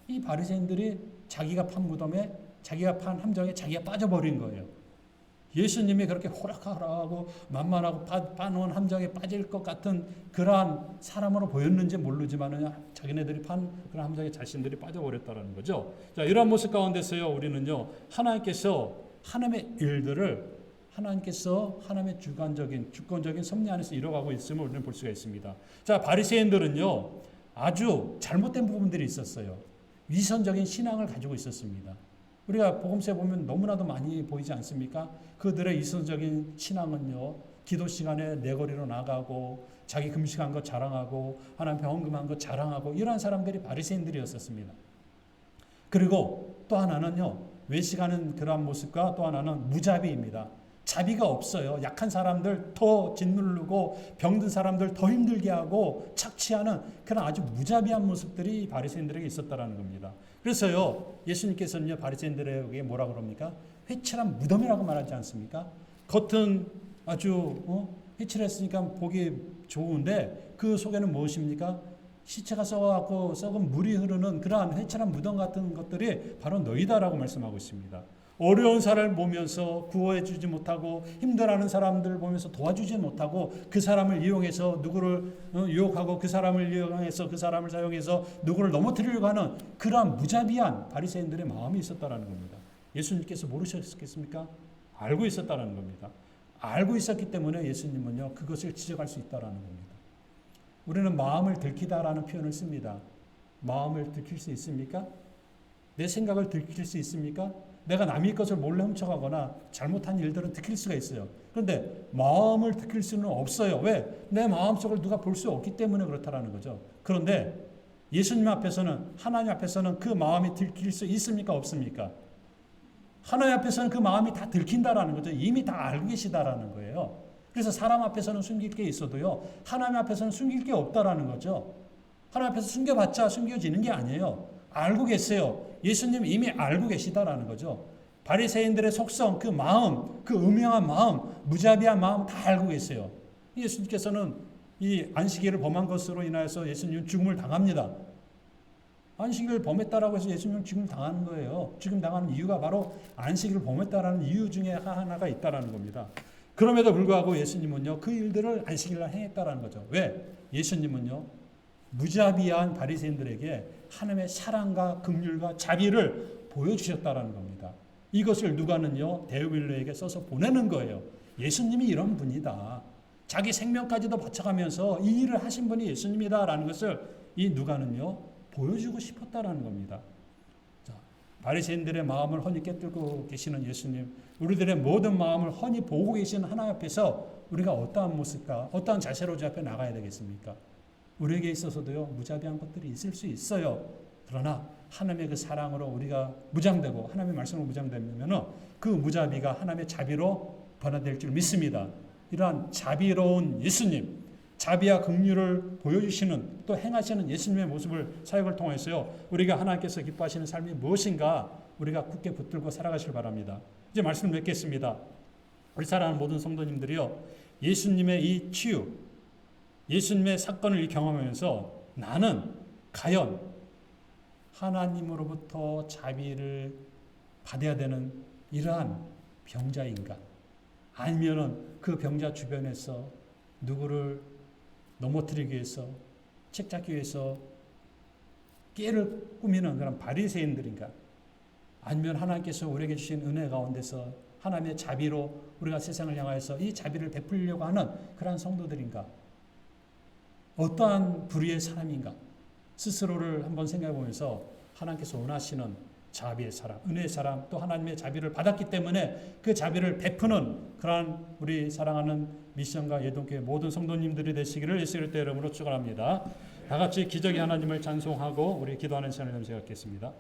C: 이 바리새인들이 자기가 판 무덤에 자기가 판 함정에 자기가 빠져버린 거예요. 예수님이 그렇게 호락호락하고 만만하고 빠놓은 함정에 빠질 것 같은 그러한 사람으로 보였는지 모르지만 자기네들이 판 그런 함정에 자신들이 빠져버렸다는 거죠. 자, 이러한 모습 가운데서요 우리는요 하나님께서 하나님의 일들을 하나님의 주권적인 섭리 안에서 이뤄가고 있음을 우리는 볼 수가 있습니다. 자, 바리새인들은요 아주 잘못된 부분들이 있었어요. 위선적인 신앙을 가지고 있었습니다. 우리가 복음서에 보면 너무나도 많이 보이지 않습니까? 그들의 위선적인 신앙은요 기도 시간에 내거리로 나가고 자기 금식한 것 자랑하고 하나님 헌금한 것 자랑하고 이러한 사람들이 바리새인들이었었습니다. 그리고 또 하나는요 외식하는 그러한 모습과 또 하나는 무자비입니다. 자비가 없어요. 약한 사람들 더 짓누르고 병든 사람들 더 힘들게 하고 착취하는 그런 아주 무자비한 모습들이 바리새인들에게 있었다라는 겁니다. 그래서요 예수님께서는요 바리새인들에게 뭐라 그럽니까? 회칠한 무덤이라고 말하지 않습니까? 겉은 아주 회칠했으니까 보기 좋은데 그 속에는 무엇입니까? 시체가 썩어갖고 썩은 물이 흐르는 그러한 회칠한 무덤 같은 것들이 바로 너희다라고 말씀하고 있습니다. 어려운 사람을 보면서 구호해 주지 못하고 힘들어하는 사람들을 보면서 도와주지 못하고 그 사람을 이용해서 누구를 유혹하고 그 사람을 이용해서 그 사람을 사용해서 누구를 넘어뜨리려고 하는 그러한 무자비한 바리새인들의 마음이 있었다라는 겁니다. 예수님께서 모르셨겠습니까? 알고 있었다라는 겁니다. 알고 있었기 때문에 예수님은요 그것을 지적할 수 있다라는 겁니다. 우리는 마음을 들키다라는 표현을 씁니다. 마음을 들킬 수 있습니까? 내 생각을 들킬 수 있습니까? 내가 남의 것을 몰래 훔쳐가거나 잘못한 일들은 들킬 수가 있어요. 그런데 마음을 들킬 수는 없어요. 왜? 내 마음속을 누가 볼 수 없기 때문에 그렇다라는 거죠. 그런데 예수님 앞에서는 하나님 앞에서는 그 마음이 들킬 수 있습니까? 없습니까? 하나님 앞에서는 그 마음이 다 들킨다라는 거죠. 이미 다 알고 계시다라는 거예요. 그래서 사람 앞에서는 숨길 게 있어도요. 하나님 앞에서는 숨길 게 없다라는 거죠. 하나님 앞에서 숨겨봤자 숨겨지는 게 아니에요. 알고 계세요. 예수님 이미 알고 계시다라는 거죠. 바리새인들의 속성, 그 마음, 그 음흉한 마음, 무자비한 마음 다 알고 계세요. 예수님께서는 이 안식일을 범한 것으로 인하여서 예수님은 죽음을 당합니다. 안식일을 범했다라고 해서 예수님은 죽음을 당하는 거예요. 죽음 당하는 이유가 바로 안식일을 범했다라는 이유 중에 하나가 있다라는 겁니다. 그럼에도 불구하고 예수님은요 그 일들을 안식일날 행했다라는 거죠. 왜? 예수님은요 무자비한 바리새인들에게 하나님의 사랑과 긍휼과 자비를 보여주셨다라는 겁니다. 이것을 누가는요 데오빌로에게 써서 보내는 거예요. 예수님이 이런 분이다. 자기 생명까지도 바쳐가면서 이 일을 하신 분이 예수님이다라는 것을 이 누가는요 보여주고 싶었다라는 겁니다. 자, 바리새인들의 마음을 훤히 깨뜨리고 계시는 예수님, 우리들의 모든 마음을 훤히 보고 계시는 하나님 앞에서 우리가 어떠한 모습과 어떠한 자세로 주 앞에 나가야 되겠습니까? 우리에게 있어서도요 무자비한 것들이 있을 수 있어요. 그러나 하나님의 그 사랑으로 우리가 무장되고 하나님의 말씀으로 무장되면 그 무자비가 하나님의 자비로 변화될 줄 믿습니다. 이러한 자비로운 예수님, 자비와 긍휼을 보여주시는 또 행하시는 예수님의 모습을 사역을 통해서요. 우리가 하나님께서 기뻐하시는 삶이 무엇인가 우리가 굳게 붙들고 살아가시길 바랍니다. 이제 말씀 맺겠습니다. 우리 사랑하는 모든 성도님들이요. 예수님의 이 치유, 예수님의 사건을 경험하면서 나는 과연 하나님으로부터 자비를 받아야 되는 이러한 병자인가? 아니면은 그 병자 주변에서 누구를 넘어뜨리기 위해서 책 잡기 위해서 깨를 꾸미는 그런 바리새인들인가? 아니면 하나님께서 우리에게 주신 은혜 가운데서 하나님의 자비로 우리가 세상을 향하여서 이 자비를 베풀려고 하는 그러한 성도들인가? 어떠한 부류의 사람인가? 스스로를 한번 생각해 보면서 하나님께서 원하시는 자비의 사람, 은혜의 사람, 또 하나님의 자비를 받았기 때문에 그 자비를 베푸는 그러한 우리 사랑하는 미션과 예동교회 모든 성도님들이 되시기를 예수 그리스도의 이름으로 축원합니다. 다 같이 기적의 하나님을 찬송하고 우리 기도하는 시간을 좀 갖겠습니다.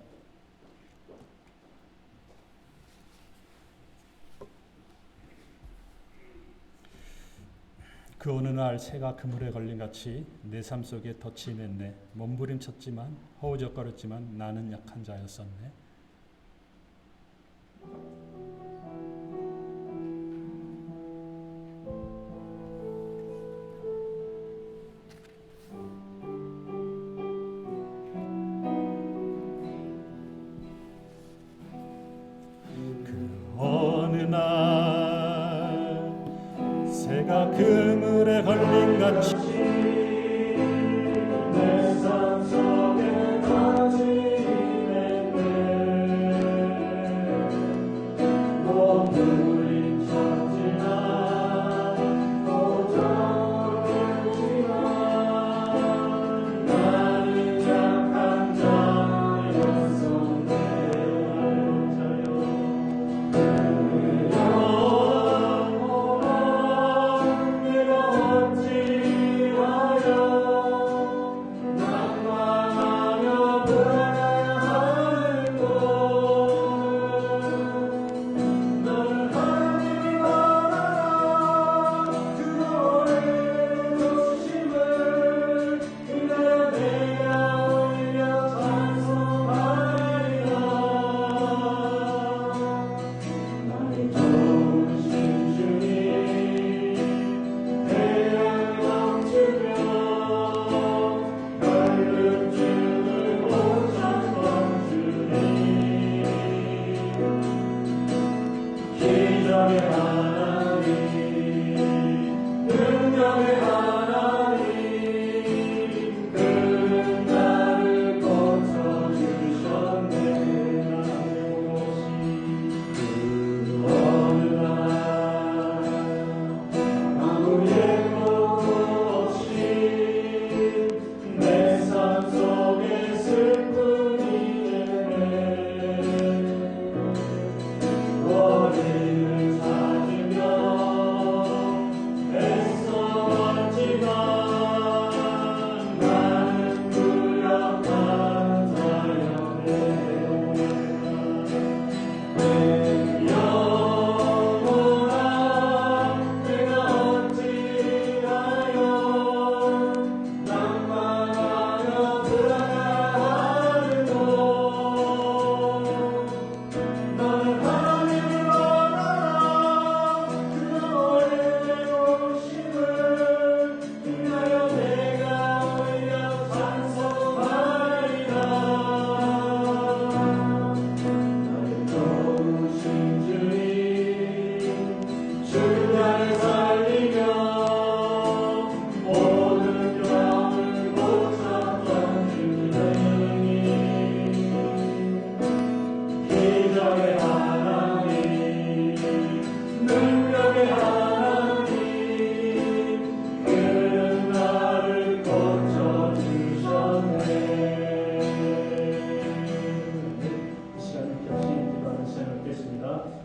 C: 그 어느 날 새가 그물에 걸린 같이 내 삶 속에 덫이 맺네. 몸부림쳤지만 허우적거렸지만 나는 약한 자였었네. 그 어느 날 새가 그물에 걸린 같이 내 삶 속에 덫이 맺네. 몸부림쳤지만 허우적거렸지만 나는 약한 자였었네.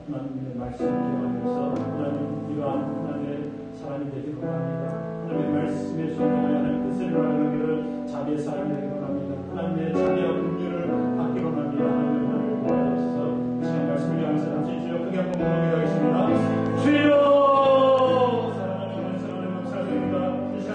C: 하나님의 말씀을 기도하면서 하나님 네가 하나님의 사람이 되기를 원합니다. 하나님의 말씀에 순종하여 하나님 뜻을 이루기를 자비의 사람이 되기를 원합니다. 하나님의 자비와 긍휼을 받기를 원합니다. 하나님 우리를 도와주셔서 이 시간 말씀을 향해서 다시 주여 크게 한번 기도하겠습니다. 주여 사랑하는 목사님입니다. 이 시간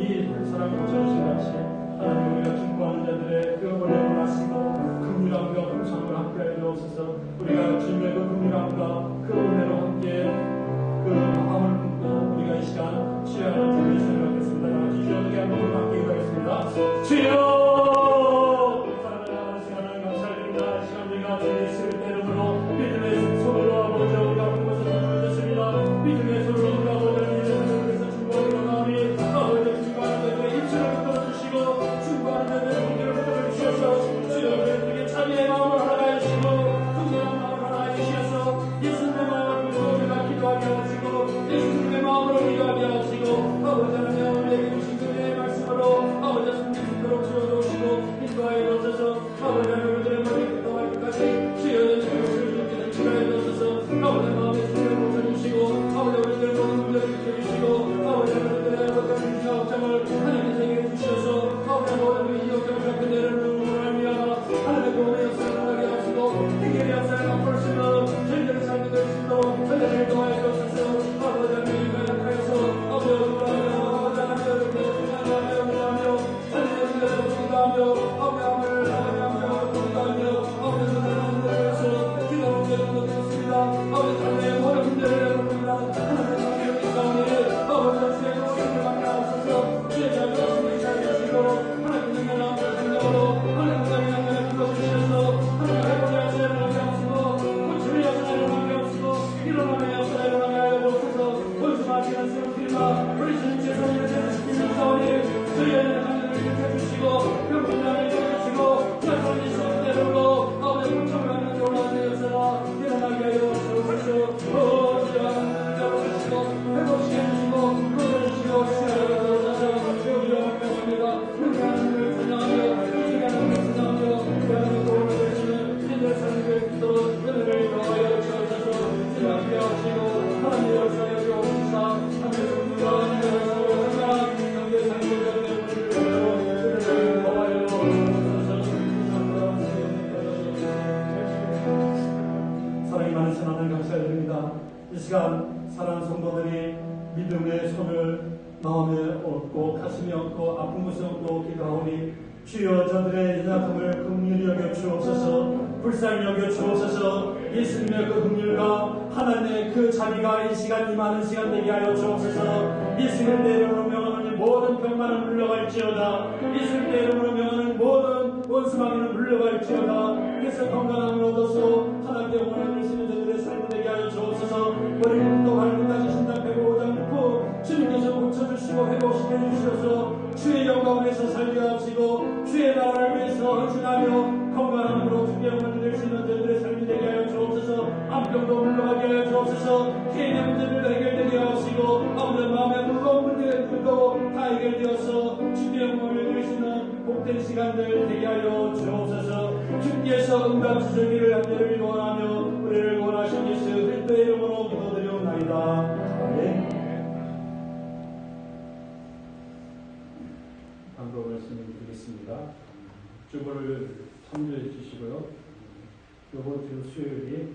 A: 이 사랑 고쳐주신 같이 하나님 우리가 기뻐하는 자들의 그 원력을 아시고 긍휼함과 공평을 함께하여 주옵소서. 우리가 주님의 그 긍휼함과 그 은혜로 함께 그 마음을 품고 우리가 이 시간 취하는 주님의 손을 받겠습니다. 주여 어떻게 한번 맡기고 가겠습니다. 주여 사랑하는 감사드립니다. 이 시간 우리가 주의 예수의 이름으로 믿음의 손으로 아버지 우리가 한 곳을 주셨습니다. 믿음의 손으로 우리가 아버지 주님께서 중보하기로 나오니 아버지 중보하는 자들의 입술을 붙들어주시고 중보하는 자들의 문제를 붙들어주셔서 주여 우리에게 자비의 마음을 하나가 해주시고 긍휼한 마음을 하나 해주셔서 예수님의 마음을 품고 우리가 기도하게 하시고 예수님의 마음으로 기도하게 하시고 아버지 하나님 우리에게 주신 그의 말씀으로 아버지 하나님 믿도록 주어주시고 인도하여 주옵소서. 아버지 하나님 우리들의 머리부터 발끝까지 주여 주님께서 인도하여 주옵소서. 아버지 마음의 수를 고쳐주시고 아버지 우리들의 모든 문제를 비켜주시고 아버지 우리들의 모든 걱정을 하나님께서 해결해 주셔서 아버지 모든 이 걱정을 갖게 되는 눈물을 알미하라 하나님의 구원의 역사를 하게 하시고 해결의 역사를 맛볼 수 있는 저희들의 삶이 될 수 있도록 저희들을 도와해 주옵소서. 아버지 하나님 하여서 아버지 아버지 하나님 기도하며 하나님 기도하며 아버지 하나님 기도하며 아버지 하나님께서 기도를 드렸습니다. 아버지 하나님의 모든 문제를 내려놓습니다. 하나님의 기도를 싸우니 아버지 주의 모습을 받게 하옵소서. 주의 자비하심을 잘하시고 하나님의 나라의 생명으로 하나님의 영광을 부어주셔서 하나님의 회복의 역사를 하게 하시고 고침의 역사를 하게 하시고 일어남의 역사를 일어나게 하여 주옵소서. 원수마치는 세우시리라 우리 주님께서 우리를 지키는 사원이 저희의 하나님을 지켜주시고 병분량을 지켜주시고 약속이 있는 대로 아버지 공청을 하는 놀라운 역사가 일어나게 하여 주옵소서. 주여 하나님을 회복시켜 주시고 구원해주시고 시간을 주옵소서. 우리와 함께합니다. 하나님을 찬양하며 시간을 찬양하며 하나님의 도움을 주시는 신의 삶을 믿도록 은혜를 더하여 주옵소서. 주여 함께하시고 하나님의 역사에 주옵소서. 하나님의 성부가 하나님의 성부가 하나님의 상고자 은혜를 더하여 주옵소서. 사랑이 많으신 하나님 감사드립니다. 이 시간 사랑하는 성도들이 믿음의 손을 마음에 얻고 가슴에 얻고 아픈 곳에 얻고 기도하오니 주여 저들의 연약함을 긍휼히 여겨 주옵소서. 불쌍히 여겨 주옵소서. 예수님의 그 긍휼과 하나님의 그 자비가 이 시간 임하는 시간 되게 하여 주옵소서. 예수님의 이름으로 명하는 모든 병만은 물러갈지어다. 예수님의 이름으로 명하는 모든 원수마귀는 물러갈지어다. 그래서 건강함을 얻어서 하나님의 원하는 되시는 저들의 삶이 되게 하여 주옵소서. 머리부터 발끝까지 신장 105장 주님께서 고쳐주시고 회복시켜 주셔서 주의 영광을 위해서 살게 하시고 주의 나라를 위해서 헌신하며 건강함으로 주의 영광을 될 수 있는 저들의 삶이 되게 하여 주옵소서. 암병도 물러가게 하여 주옵소서. 개인의 문제들도 해결되게 하시고 아버지 마음의 무거운 문제들도 다 해결되어서 주의 영광을 될 수 있는 복된 시간들 되게 하여 주옵소서. 주께서 응답주시기를 한대를 원하며 우리를 원하신 예수 그리스도의 이름으로 기도드리옵나이다. 아멘.
C: 방법 말씀을 드리겠습니다. 주보를 참조해 주시고요. 이번 주 수요일이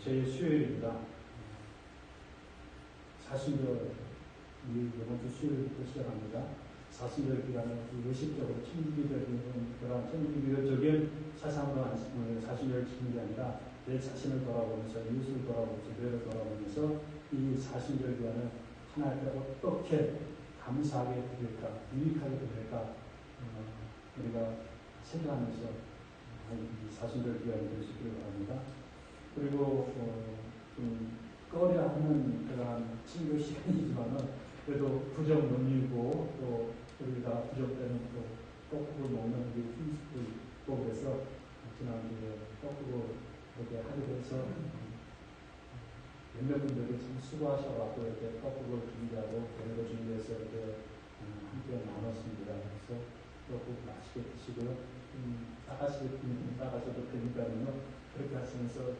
C: 제 수요일입니다. 사순절 이번 주 수요일부터 시작합니다. 사순절 기간은 의식적으로 천주교적인 그런 천주교적인 사상으로 사순절을 지키는 게 아니라 내 자신을 돌아보면서 이웃을 돌아보면서 교회를 돌아보면서 이 사순절 기간을 하나님께 어떻게 감사하게 드릴까, 유익하게 드릴까 우리가 생각하면서 이 사순절 기간이 될 수 있기를 바랍니다. 그리고 좀 꺼려하는 그러한 친교 시간이지만은 그래도 부정 못 밀고 또 우리가 부정되는 또 떡국을 먹는 우리 풍습도 있고 그래서 지난주에 떡국을 이렇게 하게 돼서 몇몇 분들이 참 수고하셔가지고 이렇게 떡국을 준비하고 배를 준비해서 이렇게 함께 나눴습니다. 그래서 떡국 맛있게 드시고요. 따가셔도 되니까요. 그렇게 하시면서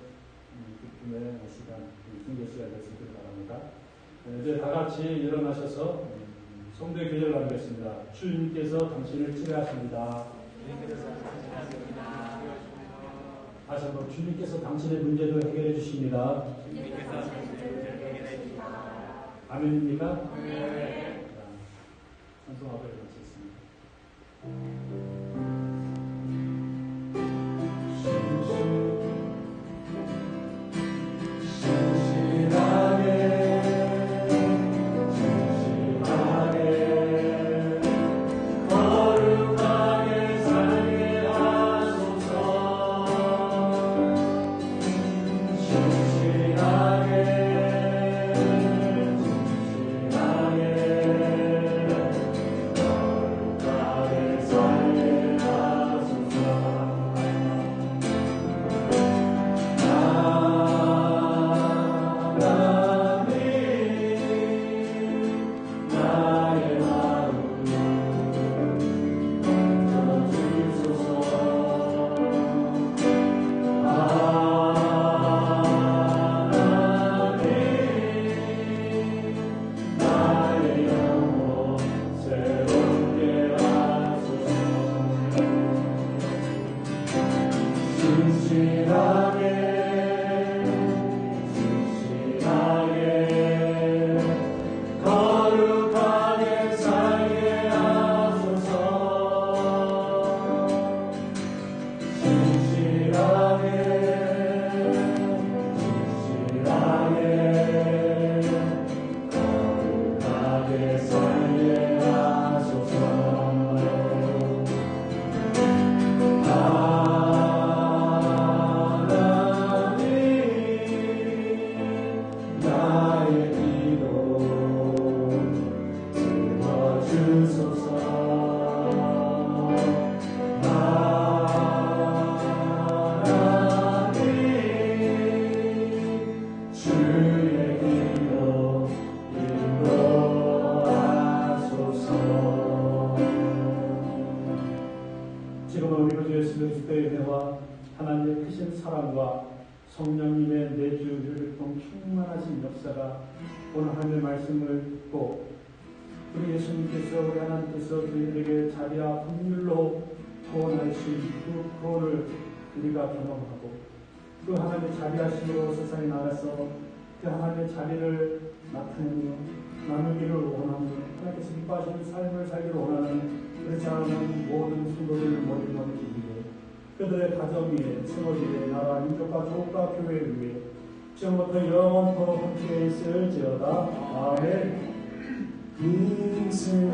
C: 기쁨의 시간, 중계 시간 되시길 바랍니다. 이제 다 같이 일어나셔서 성도의 기도를 나누겠습니다. 주님께서 당신을 치료하십니다. 다시 한번 주님께서 당신의 문제도 해결해 주십니다. 아멘입니까? 네. 찬송하도록 하겠습니다.
D: 지금은 우리 주 예수 그리스도의 은혜와 하나님의 크신 사랑과 성령님의 내주를 충만하신 역사가 오늘 하나님의 말씀을 듣고 우리 예수님께서 우리 하나님께서 저희들에게 자비와 긍휼로 구원하신 그 구원을 우리가 경험하고 그 하나님의 자비하심으로 세상에 나가서 그 하나님의 자비를 나타내며 나누기를 원하며 하나님께서 기뻐하시는 삶을 살기를 원하는 그렇지 않은 모든 성도들을 머리머리 위해 그들의 가정 위에 생활 위에 나라 민족과 조국과 교회를 위해 지금부터 영원토록 함께 있을지어다. 아멘.
B: 인생의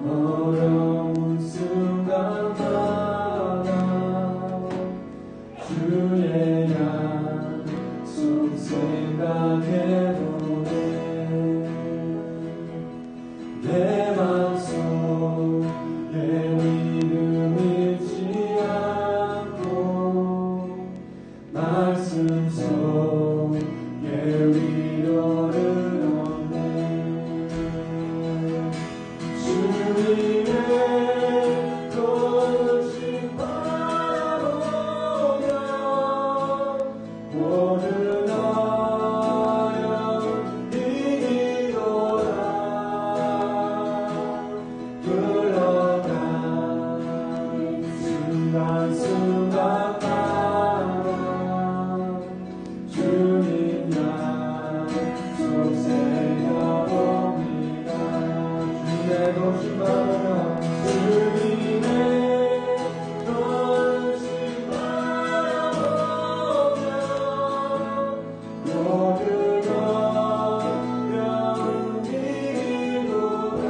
B: 어려운 순간마다 주의 약속 생각해보네. 내 맘속에 믿음 잃지 않고 말씀 속에 위로를 얻네. 주님의 도우심 바라보며 모든 어려움 이기도다. 흘러간 순간순간마다 주님 약속 새겨봅니다. 주의 도우심 바라보며 주님의 도우심 바라보며 모든 어려움 이기도다.